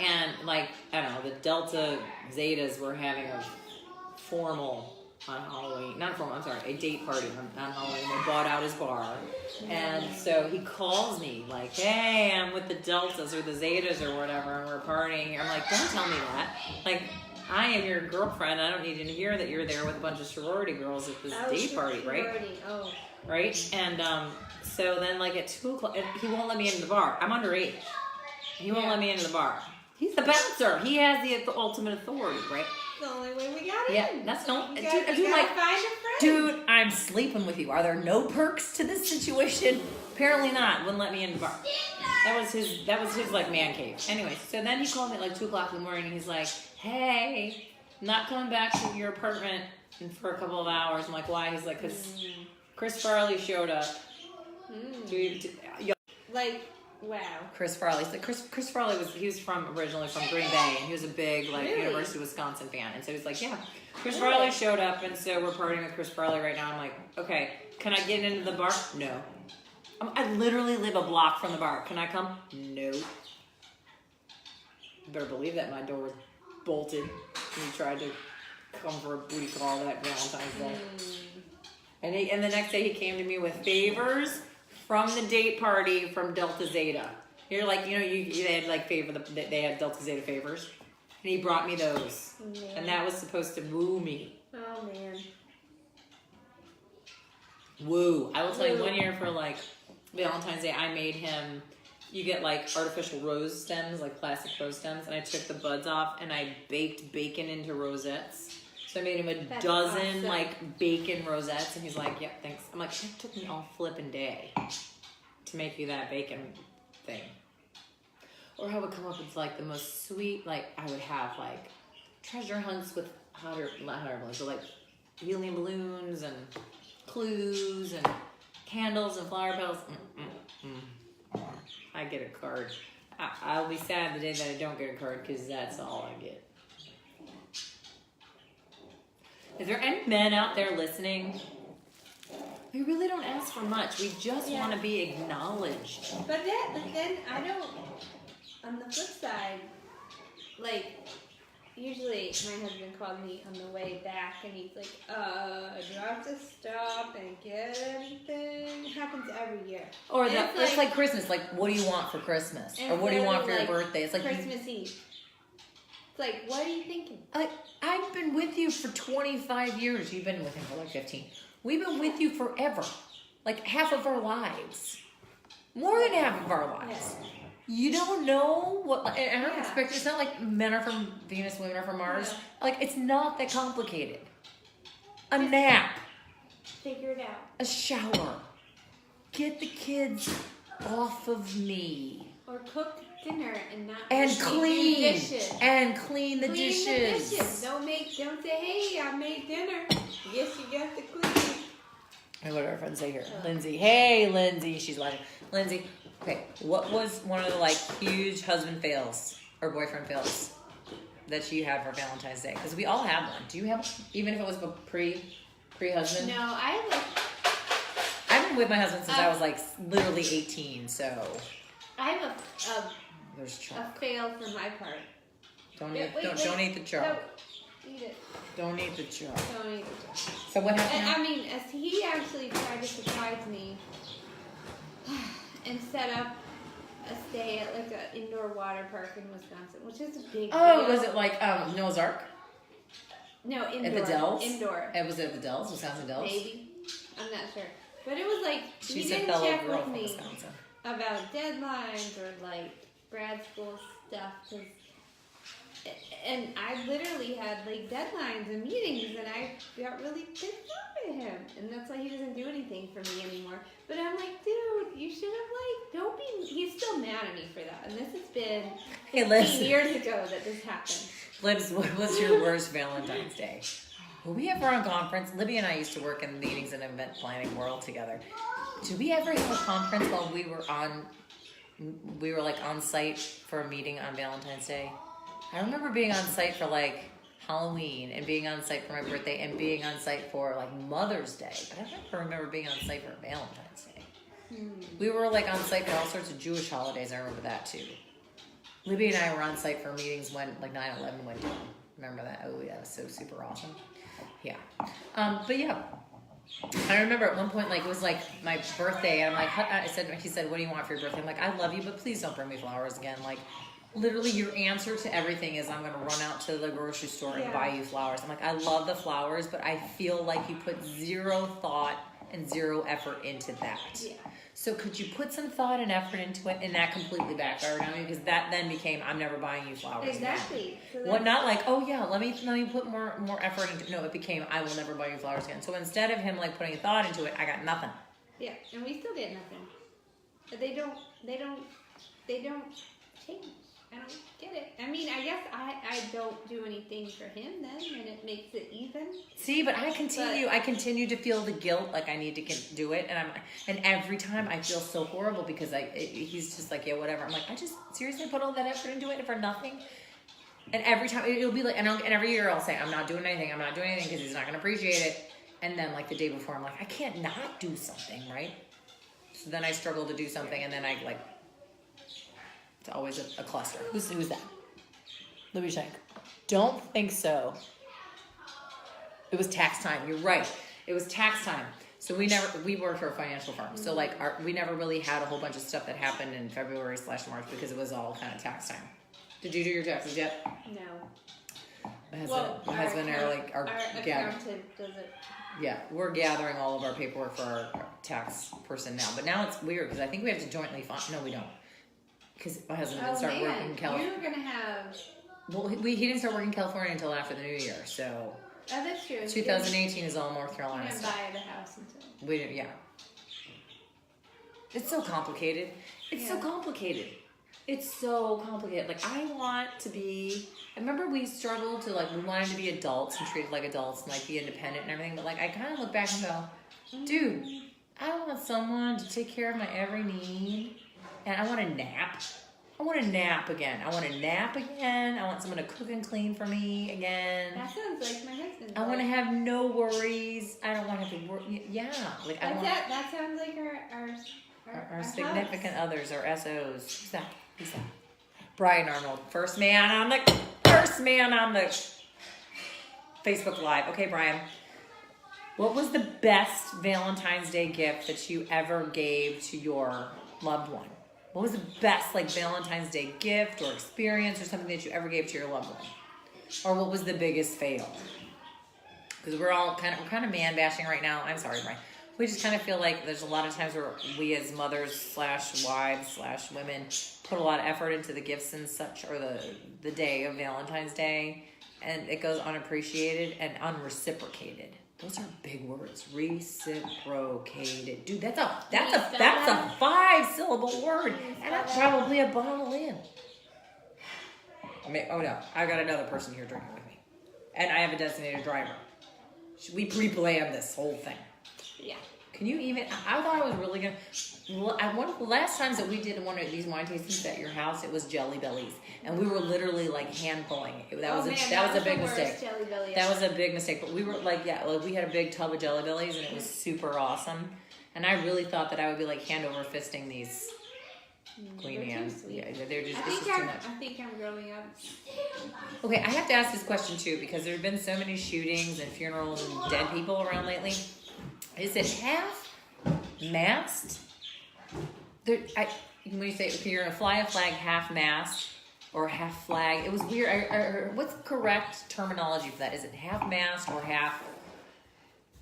and I don't know, the Delta Zetas were having a formal. On Halloween, not formal, I'm sorry, a date party on Halloween. They bought out his bar. And so he calls me hey, I'm with the Deltas or the Zetas or whatever, and we're partying here. I'm like, don't tell me that. I am your girlfriend. I don't need to hear that you're there with a bunch of sorority girls at this date party, right?
Oh.
Right? And so then at 2 o'clock, he won't let me into the bar. I'm underage. He won't let me into the bar. He's the bouncer. He has the ultimate authority, right?
The only way we got in.
Yeah, that's no.
You gotta find a friend.
Dude, I'm sleeping with you. Are there no perks to this situation? Apparently not. Wouldn't let me in the bar. That was his man cave. Anyway, so then he called me at 2 o'clock in the morning, and he's like, "Hey, I'm not coming back to your apartment for a couple of hours." I'm like, "Why?" He's like, "Cause Chris Farley showed up."
Wow.
Chris Farley. So Chris Farley was originally from Green Bay, and he was a big
Really?
University of Wisconsin fan. And so he's like, yeah, Chris Farley showed up, and so we're partying with Chris Farley right now. I'm like, okay, can I get into the bar? No. I literally live a block from the bar. Can I come? No. You better believe that my door was bolted. And he tried to come for a booty call that Valentine's Day. And the next day he came to me with favors from the date party from Delta Zeta. You're they had they had Delta Zeta favors. And he brought me those.
Man.
And that was supposed to woo me.
Oh, man.
Woo. I will tell you, 1 year for Valentine's Day, I made him, you get artificial rose stems, plastic rose stems, and I took the buds off and I baked bacon into rosettes. So I made him a dozen
awesome.
Bacon rosettes, and he's like, "Yep, thanks." I'm like, "It took me all flipping day to make you that bacon thing." Or I would come up with the most sweet, I would have treasure hunts with hot air balloons, so helium balloons and clues and candles and flower petals. I get a card. I'll be sad the day that I don't get a card because that's all I get. Is there any men out there listening? We really don't ask for much. We just want to be acknowledged.
But then I don't. On the flip side, usually my husband called me on the way back, and he's like, "Do I have to stop and get anything?" It happens every year.
Or it's like Christmas. What do you want for Christmas? Or what do you want for your birthday? It's
Christmas Eve. It's what are you thinking?
I've been with you for 25 years. You've been with him for 15. We've been with you forever. Half of our lives. More than half of our lives.
Yeah.
You don't know what, and I don't expect, it's not like men are from Venus, women are from Mars.
Yeah.
It's not that complicated. A nap.
Figure it out.
A shower. Get the kids off of me.
Or Or cook dinner and not
And
make
clean.
dishes.
And clean the
Clean
dishes.
the dishes. Don't say, hey, I made dinner. Yes, you got to clean.
And what do our friends say here? Lindsay. Hey, Lindsay. She's like, Lindsay, okay, what was one of the like huge husband fails or boyfriend fails that you had for Valentine's Day? Because we all have one. Do you have one? Even if it was a pre-husband?
No, I
I've been with my husband since I was like literally 18, so
have
there's
a
chalk.
fail for my part.
Don't
Yeah,
eat,
wait,
don't eat the chalk.
Don't eat it.
Don't eat the chalk.
Don't eat it.
So what happened?
And
now?
I mean, as he actually tried to surprise me and set up a stay at like an indoor water park in Wisconsin, which is a big
Oh,
deal.
was it like Noah's Ark
No, indoor.
at the Dells?
Indoor.
Was it at the Dells, Wisconsin Dells?
Maybe. I'm not sure. But it was like, he
She's a
didn't
fellow
check
girl
with
from
me
Wisconsin.
about deadlines or like grad school stuff. And I literally had like deadlines and meetings, and I got really pissed off at him. And that's why he doesn't do anything for me anymore. But I'm like, dude, you should have like, don't be, he's still mad at me for that. And this has been
Hey,
15
listen.
years ago that this happened.
Libs, what was your worst Valentine's Day? When we ever on conference, Libby and I used to work in meetings and event planning world together. Did we ever have a conference while we were like on site for a meeting on Valentine's Day? I remember being on site for like Halloween and being on site for my birthday and being on site for like Mother's Day. But I don't remember being on site for Valentine's Day. We were like on site for all sorts of Jewish holidays. I remember that too. Libby and I were on site for meetings when like 9/11 went down. Remember that? Oh yeah, it was so super awesome. Yeah. But yeah. I remember at one point, like, it was like my birthday, and I'm like, he said, what do you want for your birthday? I'm like, I love you, but please don't bring me flowers again. Like, literally, your answer to everything is I'm going to run out to the grocery store and buy you flowers. I'm like, I love the flowers, but I feel like you put zero thought and zero effort into that.
Yeah.
So could you put some thought and effort into it? And that completely backfired on me because that then became, I'm never buying you flowers again.
Exactly. So
What, not like, oh yeah, let me put more effort into. No, it became, I will never buy you flowers again. So instead of him like putting thought into it, I got nothing.
Yeah, and we still get nothing. But they don't change. I don't get it. I mean, I guess I don't do anything for him then, and it makes it even.
See, but I continue to feel the guilt, like I need to do it, and every time I feel so horrible because he's just like, yeah, whatever. I'm like, I just seriously put all that effort into it for nothing. And every time it'll be like, and every year I'll say, I'm not doing anything because he's not gonna appreciate it. And then like the day before, I'm like, I can't not do something, right? So then I struggle to do something, and then I like. It's always a cluster. Who's that? Libby Shank. Don't think so. It was tax time. You're right. It was tax time. So we worked for a financial firm. So like we never really had a whole bunch of stuff that happened in February/March because it was all kind of tax time. Did you do your taxes yet?
No.
My husband and our
accountant does it.
Yeah, we're gathering all of our paperwork for our tax person now. But now it's weird because I think we have to jointly file. No, we don't. Because my husband didn't start working in California.
You're going to have...
Well, he didn't start working in California until after the New Year, so...
Oh, that's true.
2018 is all North
You
Carolina
didn't
stuff.
buy the house until...
We didn't, yeah. It's so complicated. It's so complicated. It's so complicated. Like, I want to be... I remember we struggled to, like, we wanted to be adults and treated like adults and, like, be independent and everything. But, like, I kind of look back and go, dude, I want someone to take care of my every need. And I want a nap. I want to nap again. I want someone to cook and clean for me again.
That sounds like my husband.
I want to have no worries. I don't want to have to work. Yeah. Like
that sounds like
our significant others, our SOs. Who's that? Brian Arnold. First man on the Facebook Live. Okay, Brian. What was the best Valentine's Day gift that you ever gave to your loved one? What was the best like Valentine's Day gift or experience or something that you ever gave to your loved one? Or what was the biggest fail? Because we're kind of man bashing right now. I'm sorry, Brian. We just kind of feel like there's a lot of times where we as mothers/wives/women put a lot of effort into the gifts and such, or the day of Valentine's Day, and it goes unappreciated and unreciprocated. Those are big words. Reciprocated. Dude, that's a 5-syllable word. And I'm probably a bottle in. Oh no, I got another person here drinking with me. And I have a designated driver. Should we pre-plan this whole thing?
Yeah.
Can you even, I thought I was really gonna, one of the last times that we did one of these wine tastings at your house, it was Jelly Bellies. And we were literally like hand pulling it. That was a big mistake. That was a big mistake. But we were like, we had a big tub of Jelly Bellies and it was super awesome. And I really thought that I would be like hand over fisting these Queen Anne's. Yeah, they're just, it's just too much.
I think I'm growing up.
Okay, I have to ask this question too because there have been so many shootings and funerals and dead people around lately. Is it half mast? When you say if you're gonna fly a flag half mast or half flag, it was weird. What's the correct terminology for that? Is it half mast or half?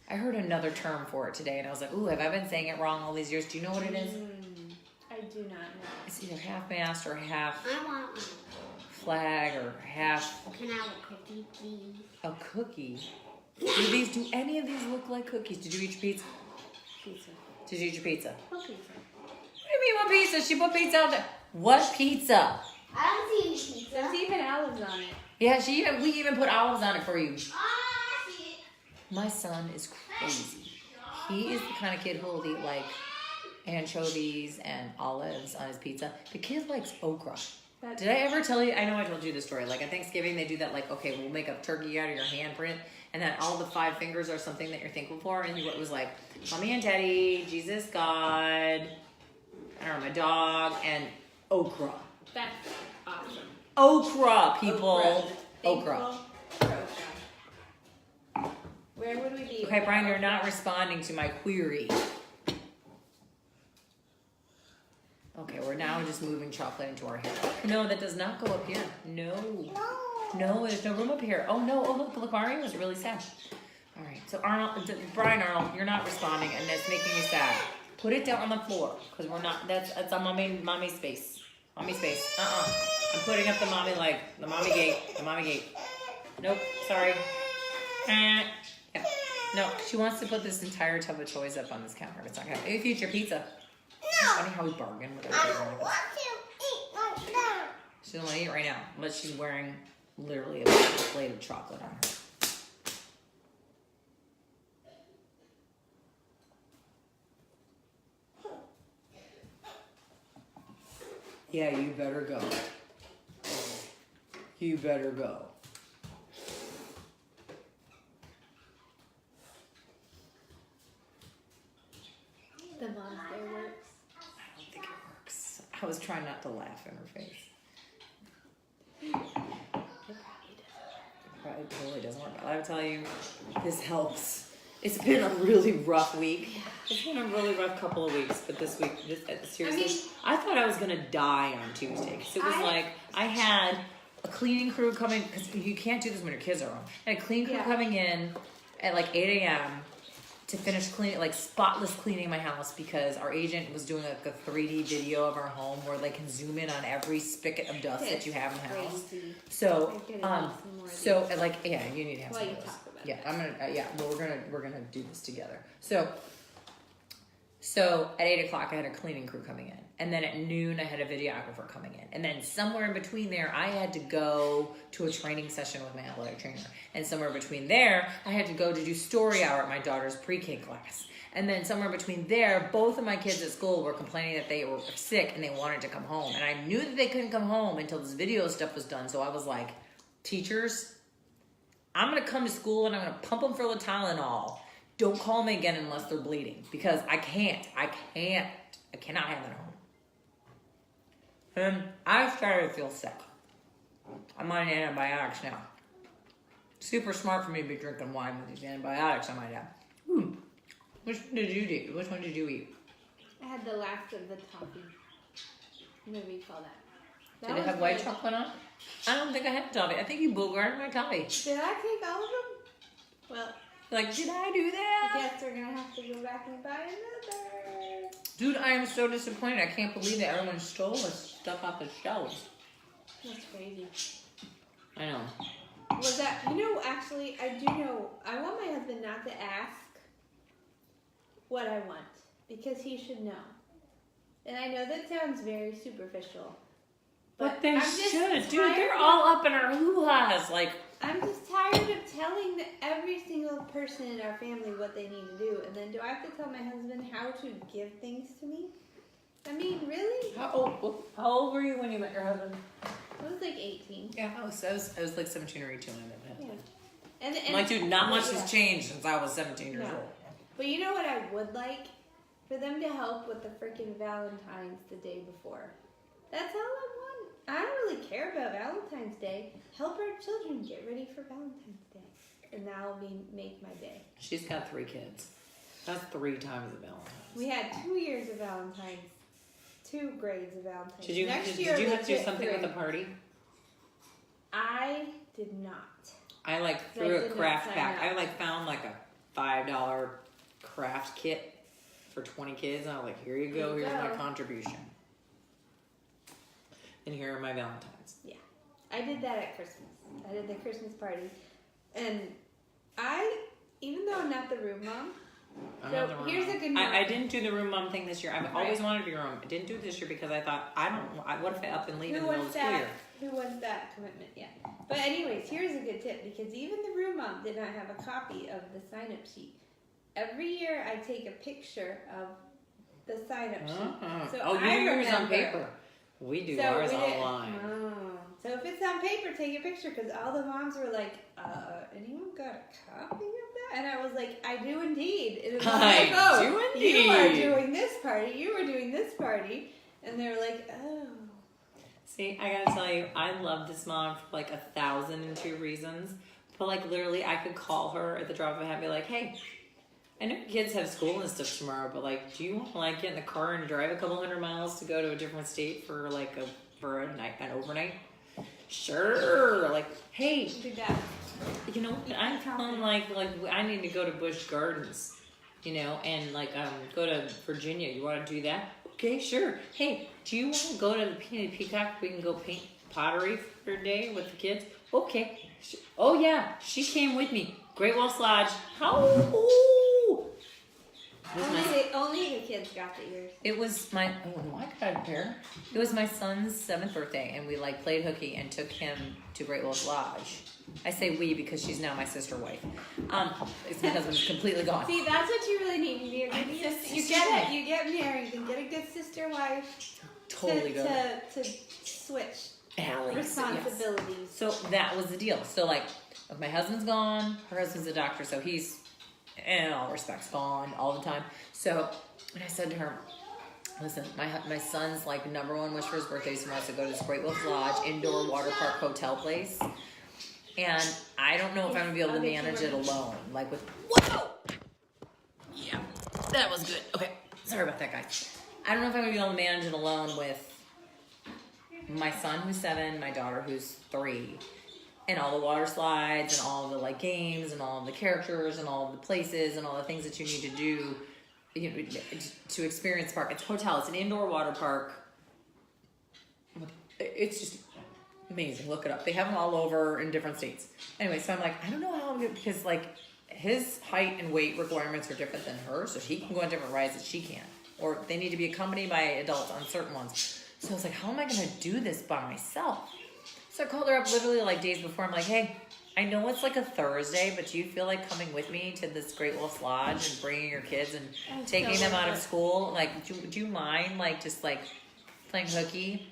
I heard another term for it today, and I was like, "Ooh, have I been saying it wrong all these years? Do you know what it is?"
I do not know.
It's either half mast or half
I want one.
flag or half.
Can I have a cookie, please?
A cookie. Do any of these look like cookies? Did you eat your pizza?
Pizza.
Did you eat your pizza?
What pizza?
What do you mean what pizza? She put pizza out there. What pizza?
I don't see any pizza.
There's even olives on it.
Yeah, we even put olives on it for you.
I see it.
My son is crazy. He is the kind of kid who will eat like anchovies and olives on his pizza. The kid likes okra. Did I ever tell you? I know I told you this story. Like at Thanksgiving, they do that. Like, okay, we'll make a turkey out of your handprint, and then all the 5 fingers are something that you're thankful for. And it was like, Mommy and Daddy, Jesus, God, I don't know, my dog, and okra.
That's awesome.
Okra, people. Okra.
Where would we be?
Okay, Brian, you're not responding to my query. Okay, we're now just moving chocolate into our hair. No, that does not go up here. No, there's no room up here. Oh no, look, Mario was really sad. All right, so Brian Arnold, you're not responding, and that's making me sad. Put it down on the floor, because we're not, that's on mommy's space. Mommy's space, I'm putting up the mommy gate. Nope, sorry. Yeah. No, she wants to put this entire tub of toys up on this counter. It's not gonna happen. Maybe future pizza. It's funny how we bargain with
I
our
don't want to eat right now.
She doesn't want to eat right now, but she's wearing literally a plate of chocolate on her. Yeah, you better go. You better go.
The monster works.
I don't think it works. I was trying not to laugh in her face.
It
It totally doesn't work. But I would tell you, this helps. It's been a really rough week. It's been a really rough couple of weeks, but this week, seriously, I thought I was gonna die on Tuesday. Cause it was I had a cleaning crew coming, because you can't do this when your kids are home. I had a cleaning crew coming in at like 8 a.m. to finish cleaning, like spotless cleaning my house, because our agent was doing like a 3D video of our home where they can zoom in on every spigot of dust that you have in the house. So, you need to have some of those. Yeah, I'm gonna. Well, we're gonna do this together. So at 8 o'clock, I had a cleaning crew coming in, and then at noon, I had a videographer coming in, and then somewhere in between there, I had to go to a training session with my athletic trainer, and somewhere between there, I had to go to do story hour at my daughter's pre-K class, and then somewhere between there, both of my kids at school were complaining that they were sick and they wanted to come home, and I knew that they couldn't come home until this video stuff was done. So I was like, teachers, I'm going to come to school and I'm going to pump them full of Tylenol. Don't call me again unless they're bleeding, because I cannot have it home. And I started to feel sick. I'm on antibiotics now. Super smart for me to be drinking wine with these antibiotics, I might add. Which one did you do? Which one did you eat?
I had the last of the toffee. What do you call that?
Did it have white chocolate on? I don't think I had toffee. I think you boogered my toffee.
Did I take all of them? Well,
like, did I do that?
I guess we're gonna have to go back and buy another.
Dude, I am so disappointed. I can't believe that everyone stole the stuff off the shelves.
That's crazy.
I know.
Was that, actually, I do know, I want my husband not to ask what I want, because he should know. And I know that sounds very superficial.
But they
I'm just
should. Dude,
tired
they're
of-
all up in our hoo-has. Like,
I'm just tired of telling every single person in our family what they need to do, and then do I have to tell my husband how to give things to me? I mean, really?
how old were you when you met your husband?
I was like 18.
Yeah, I was like 17 or 18 when I met my husband.
Yeah. And
I'm like, dude, not much
yeah.
has changed since I was 17 years
No.
old.
But you know what I would like? For them to help with the freaking Valentine's the day before. That's all I want. I don't really care about Valentine's Day. Help our children get ready for Valentine's Day. And that'll make my day.
She's got 3 kids. That's 3 times a Valentine's.
We had 2 years of Valentine's. 2 grades of Valentine's.
Did you have to do something with the party?
I did not.
I threw a craft pack. I found like a $5 craft kit for 20 kids, and I was like, here you go, here's my contribution. And here are my Valentines.
Yeah. I did that at Christmas. I did the Christmas party. And even though I'm not the room mom, here's a good news.
I didn't do the room mom thing this year. I've always wanted to be room. I didn't do it this year because I thought, what if I up and leave in the middle of the school year?
Who wants that commitment? Yeah. But anyways, here's a good tip, because even the room mom did not have a copy of the sign-up sheet. Every year I take a picture of the sign-up sheet. So
you do yours on paper. We do ours online.
So if it's on paper, take a picture, because all the moms were like, anyone got a copy of that? And I was like, I do indeed. And it was like,
do indeed.
You are doing this party, you are doing this party. And they were like, oh.
See, I gotta tell you, I love this mom for 1,002 reasons. But literally, I could call her at the drop of a hat and be like, hey, I know kids have school and stuff tomorrow, but do you want to get in the car and drive a couple 100 miles to go to a different state for a night, an overnight? Sure. Hey,
Do that.
you know, I'm telling I need to go to Busch Gardens, and go to Virginia. You want to do that? Okay, sure. Hey, do you want to go to the Painted Peacock? We can go paint pottery for a day with the kids. Okay. Oh yeah, she came with me. Great Wolf Lodge. How?
Only the kids got the ears.
It was my I got a pair. It was my son's 7th birthday, and we played hooky and took him to Great Wolf Lodge. I say we because she's now my sister wife. It's my husband's completely gone.
See, that's what you really need. You get married and get a good sister wife.
Totally good.
To switch
Alex,
responsibilities.
Yes. So that was the deal. So my husband's gone. Her husband's a doctor, so he's in all respects gone all the time. So and I said to her, listen, my son's #1 wish for his birthday is for us to go to this Great Wolf Lodge indoor water park hotel place. And I don't know if I'm gonna be able to manage it alone. Whoa! Yeah, that was good. Okay, sorry about that, guys. I don't know if I'm gonna be able to manage it alone with my son who's 7, my daughter who's 3, and all the water slides and all the games and all of the characters and all of the places and all the things that you need to do to experience the park. It's a hotel. It's an indoor water park. It's just amazing. Look it up. They have them all over in different states. Anyway, so I'm I don't know how I'm gonna, because his height and weight requirements are different than hers, so he can go on different rides that she can't, or they need to be accompanied by adults on certain ones. So I was how am I gonna do this by myself? So I called her up literally days before. I'm hey, I know it's a Thursday, but do you feel coming with me to this Great Wolf Lodge and bringing your kids and taking them out of school? Do you mind just playing hooky?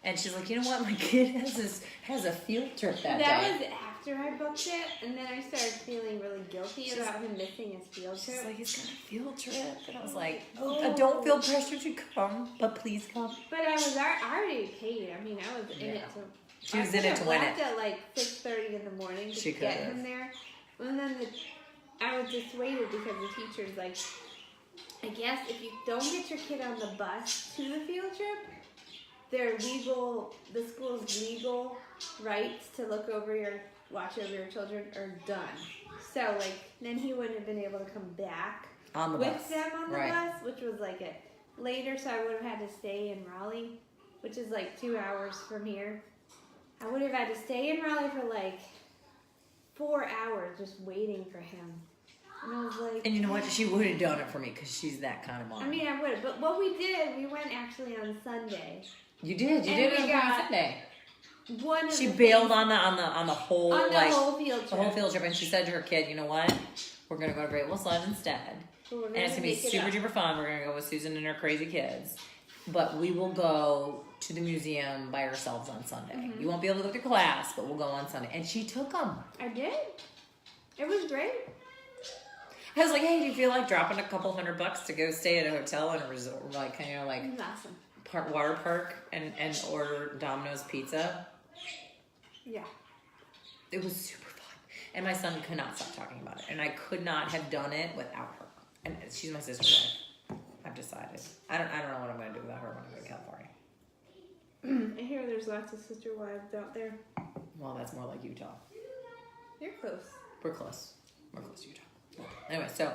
And she's you know what? My kid has a field trip that day.
That was after I booked it, and then I started feeling really guilty about him missing his field trip.
She's he's got a field trip. And I was I don't feel pressure to come, but please come.
But I already paid. I mean, I was in it to...
She was in it to win it.
I left at 6:30 in the morning to get him there. And then I was dissuaded because the teacher's I guess if you don't get your kid on the bus to the field trip, the school's legal rights to watch over your children are done. So then he wouldn't have been able to come back
on the
with
bus.
them on the bus, which was later, so I would have had to stay in Raleigh, which is 2 hours from here. I would have had to stay in Raleigh for 4 hours just waiting for him. And I was like...
And you know what? She would have done it for me because she's that kind of mom.
I mean, I would. But what we did, we went actually on Sunday.
You did. You
And
did
we
it on
got
Sunday.
One of
She
the
bailed
things-
on the whole
on the
like
whole field trip.
the whole field trip, and she said to her kid, "You know what? We're gonna go to Great Wolf Lodge instead,
But we're
and it's gonna be
make it
super
up.
duper fun. We're gonna go with Susan and her crazy kids, but we will go to the museum by ourselves on Sunday.
Mm-hmm.
You won't be able to go to class, but we'll go on Sunday." And she took them.
I did. It was great.
I was like, "Hey, do you feel like dropping a couple $100 to go stay at a hotel in a resort, like kind of like
It was awesome.
water park, and order Domino's pizza?"
Yeah.
It was super fun. And my son could not stop talking about it. And I could not have done it without her. And she's my sister's wife. I've decided. I don't know what I'm going to do without her when I go to California.
I hear there's lots of sister wives out there.
Well, that's more like Utah.
You're close.
We're close. We're close to Utah. Anyway, so,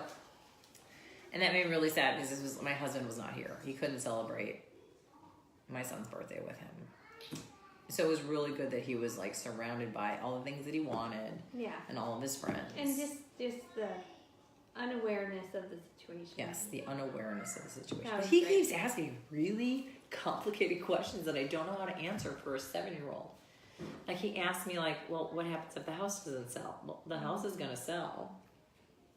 and that made me really sad because my husband was not here. He couldn't celebrate my son's birthday with him. So it was really good that he was like surrounded by all the things that he wanted.
Yeah.
And all of his friends.
And just the unawareness of the situation.
Yes, the unawareness of the situation.
That
But
was
he
great.
keeps asking really complicated questions that I don't know how to answer for a 7-year-old. Like he asked me like, well, what happens if the house doesn't sell? Well, the house is going to sell.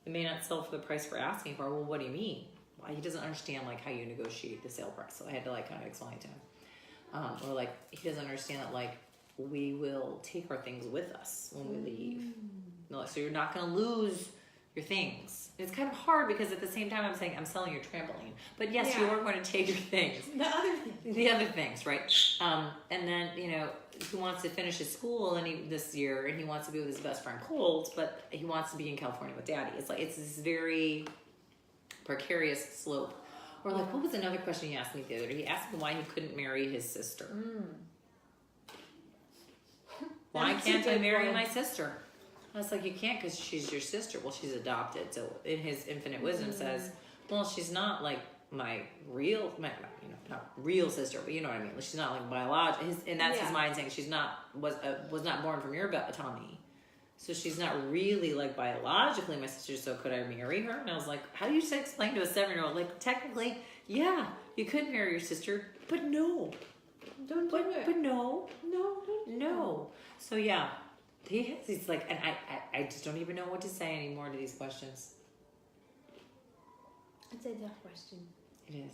It may not sell for the price we're asking for. Well, what do you mean? Well, he doesn't understand like how you negotiate the sale price. So I had to like kind of explain to him. Or like he doesn't understand that like we will take our things with us when we leave. No, so you're not going to lose your things. It's kind of hard because at the same time I'm saying I'm selling your trampoline, but yes, you
Yeah.
are going to take your things.
The other thing.
The other things, right? And then he wants to finish his school this year, and he wants to be with his best friend Colt, but he wants to be in California with Daddy. It's like it's this very precarious slope. Or like, what was another question he asked me the other day? He asked me why he couldn't marry his sister. Why
That's a
can't I
good
marry
one.
my sister? I was like, you can't because she's your sister. Well, she's adopted. So in his infinite wisdom says, well, she's not like my real, not real sister, but you know what I mean. She's not like biological. And that's his
Yeah.
mind saying she's not was not born from your tummy. So she's not really like biologically my sister. So could I marry her? And I was like, how do you explain to a 7-year-old? Like technically, yeah, you could marry your sister, but no.
Don't do it.
But no.
No, don't.
No. So yeah, he's like, and I just don't even know what to say anymore to these questions.
It's a tough question.
It is.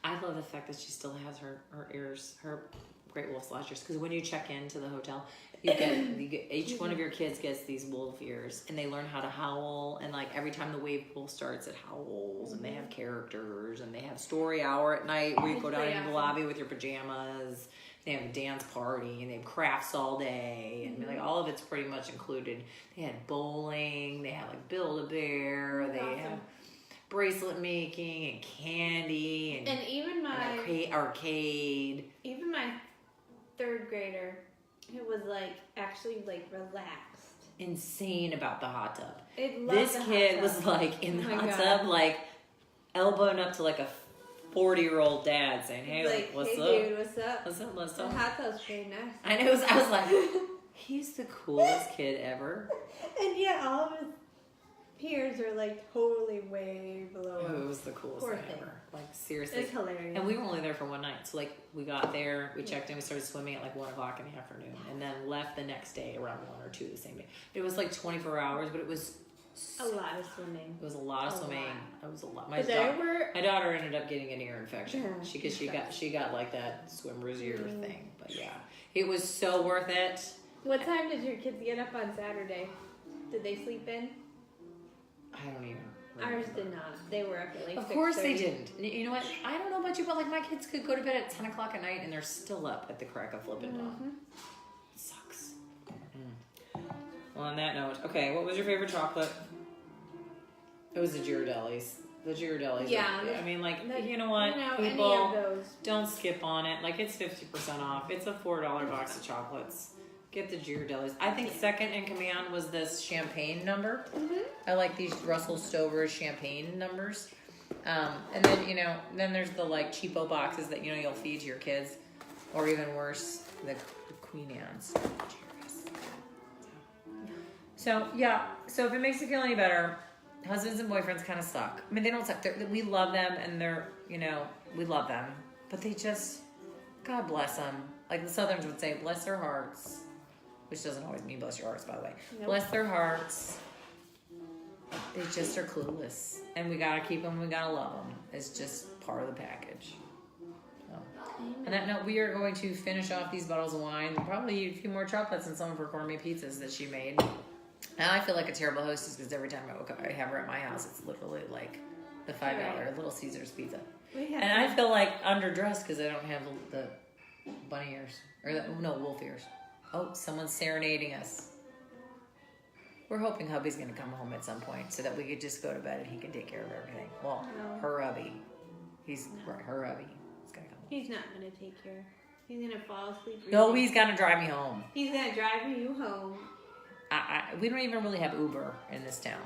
I love the fact that she still has her ears, her Great Wolf Slashers, because when you check into the hotel, you get each one of your kids gets these wolf ears, and they learn how to howl, and like every time the wave pool starts, it howls, and they have characters, and they have story hour at night where you go down
Pretty
into the
awesome.
lobby with your pajamas. They have a dance party, and they have crafts all day, and like all of it's pretty much included. They had bowling, they had like Build-A-Bear, they
Awesome.
have bracelet making and candy and
even my
arcade.
even my 3rd grader, who was like actually like relaxed.
Insane about the hot tub.
It loved
This
the hot
kid
tub.
was like in the
Oh my
hot
God.
tub, like elbowing up to like a 40-year-old dad saying, "Hey, like, what's
hey
up?
dude, what's up?
What's up? What's
The
up?"
hot tub's pretty nice.
I know. I was like, he's the coolest kid ever.
And yet all of his peers are like totally way below
Oh, it
him.
was the coolest
Poor
thing
thing.
ever. Like seriously.
It's hilarious.
And we were only there for one night. So like we got there, we checked in, we started swimming at like 1 o'clock in the afternoon, and then left the next day around 1 or 2 the same day. It was like 24 hours, but it was
a lot of swimming.
It was a lot of
A
swimming.
lot.
It was a lot.
But there were
My daughter ended up getting an ear infection.
Yeah.
She got like that swimmer's ear thing. But yeah, it was so worth it.
What time did your kids get up on Saturday? Did they sleep in?
I don't even.
Ours
remember.
did not. They were up at like
Of course they
6:30.
didn't. You know what? I don't know about you, but like my kids could go to bed at 10 o'clock at night and they're still up at the crack of flipping dawn. It sucks. Well, on that note, okay, what was your favorite chocolate? It was the Ghirardellis. The Ghirardellis.
Yeah,
I mean, like,
The-
you know what?
any
People,
of those.
don't skip on it. Like, it's 50% off. It's a $4 box of chocolates. Get the Ghirardellis. I think second in command was this champagne number. I like these Russell Stover champagne numbers. And then, then there's the, like, cheapo boxes that, you'll feed to your kids. Or even worse, the Queen Anne's. Cheers. So yeah, so if it makes you feel any better, husbands and boyfriends kind of suck. I mean, they don't suck. We love them, and they're, you know, we love them, but they just, God bless them. Like the Southerns would say, bless their hearts, which doesn't always mean bless your hearts, by the way.
Nope.
Bless their hearts. They just are clueless, and we gotta keep them. We gotta love them. It's just part of the package. So. On that note, we are going to finish off these bottles of wine. Probably eat a few more chocolates and some of her gourmet pizzas that she made. And I feel like a terrible hostess because every time I wake up, I have her at my house. It's literally like the $5 Little Caesars pizza. And I feel like underdressed because I don't have the bunny ears. Or wolf ears. Oh, someone's serenading us. We're hoping hubby's going to come home at some point so that we could just go to bed and he can take care of everything. Well, her hubby. Her hubby is going to come home.
He's not going to take care. He's going to fall asleep.
No, he's going to drive me home.
He's going to drive you home.
We don't even really have Uber in this town.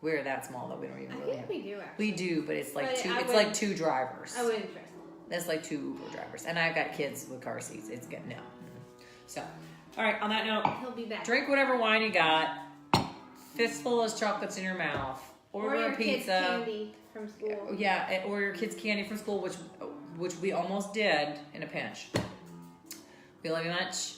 We're that small that we don't even really have.
We do actually.
We do, but it's like
But
two.
I
It's
wouldn't-
like 2 drivers.
I wouldn't trust him.
That's like 2 Uber drivers, and I've got kids with car seats. It's good. No. So, all right. On that note,
He'll be back.
drink whatever wine you got. Fistful of chocolates in your mouth. Order
your
a pizza.
Kids candy from school.
Yeah, or your kids' candy from school, which we almost did in a pinch. We love you much.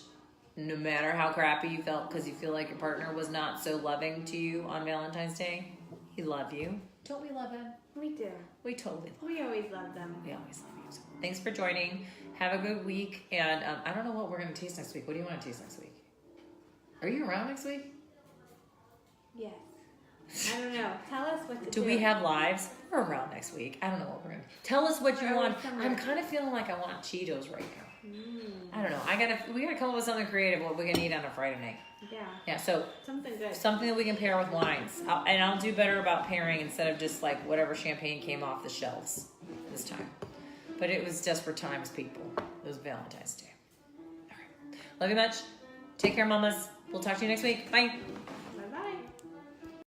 No matter how crappy you felt because you feel like your partner was not so loving to you on Valentine's Day, we love you. Don't we love him?
We do.
We totally love
We always love them.
him. We always love you. So thanks for joining. Have a good week. And I don't know what we're going to taste next week. What do you want to taste next week? Are you around next week?
Yes. I don't know. Tell us what to do.
Do we have lives? We're around next week. I don't know what we're going to tell us what you
Or are we
want.
somewhere?
I'm kind of feeling like I want Cheetos right now.
Mm.
I don't know. We gotta come up with something creative. What we're gonna eat on a Friday night.
Yeah.
Yeah. So
Something good.
something that we can pair with wines. I'll do better about pairing instead of just like whatever champagne came off the shelves this time. But it was desperate times, people. It was Valentine's Day. All right. Love you much. Take care, mamas. We'll talk to you next week. Bye.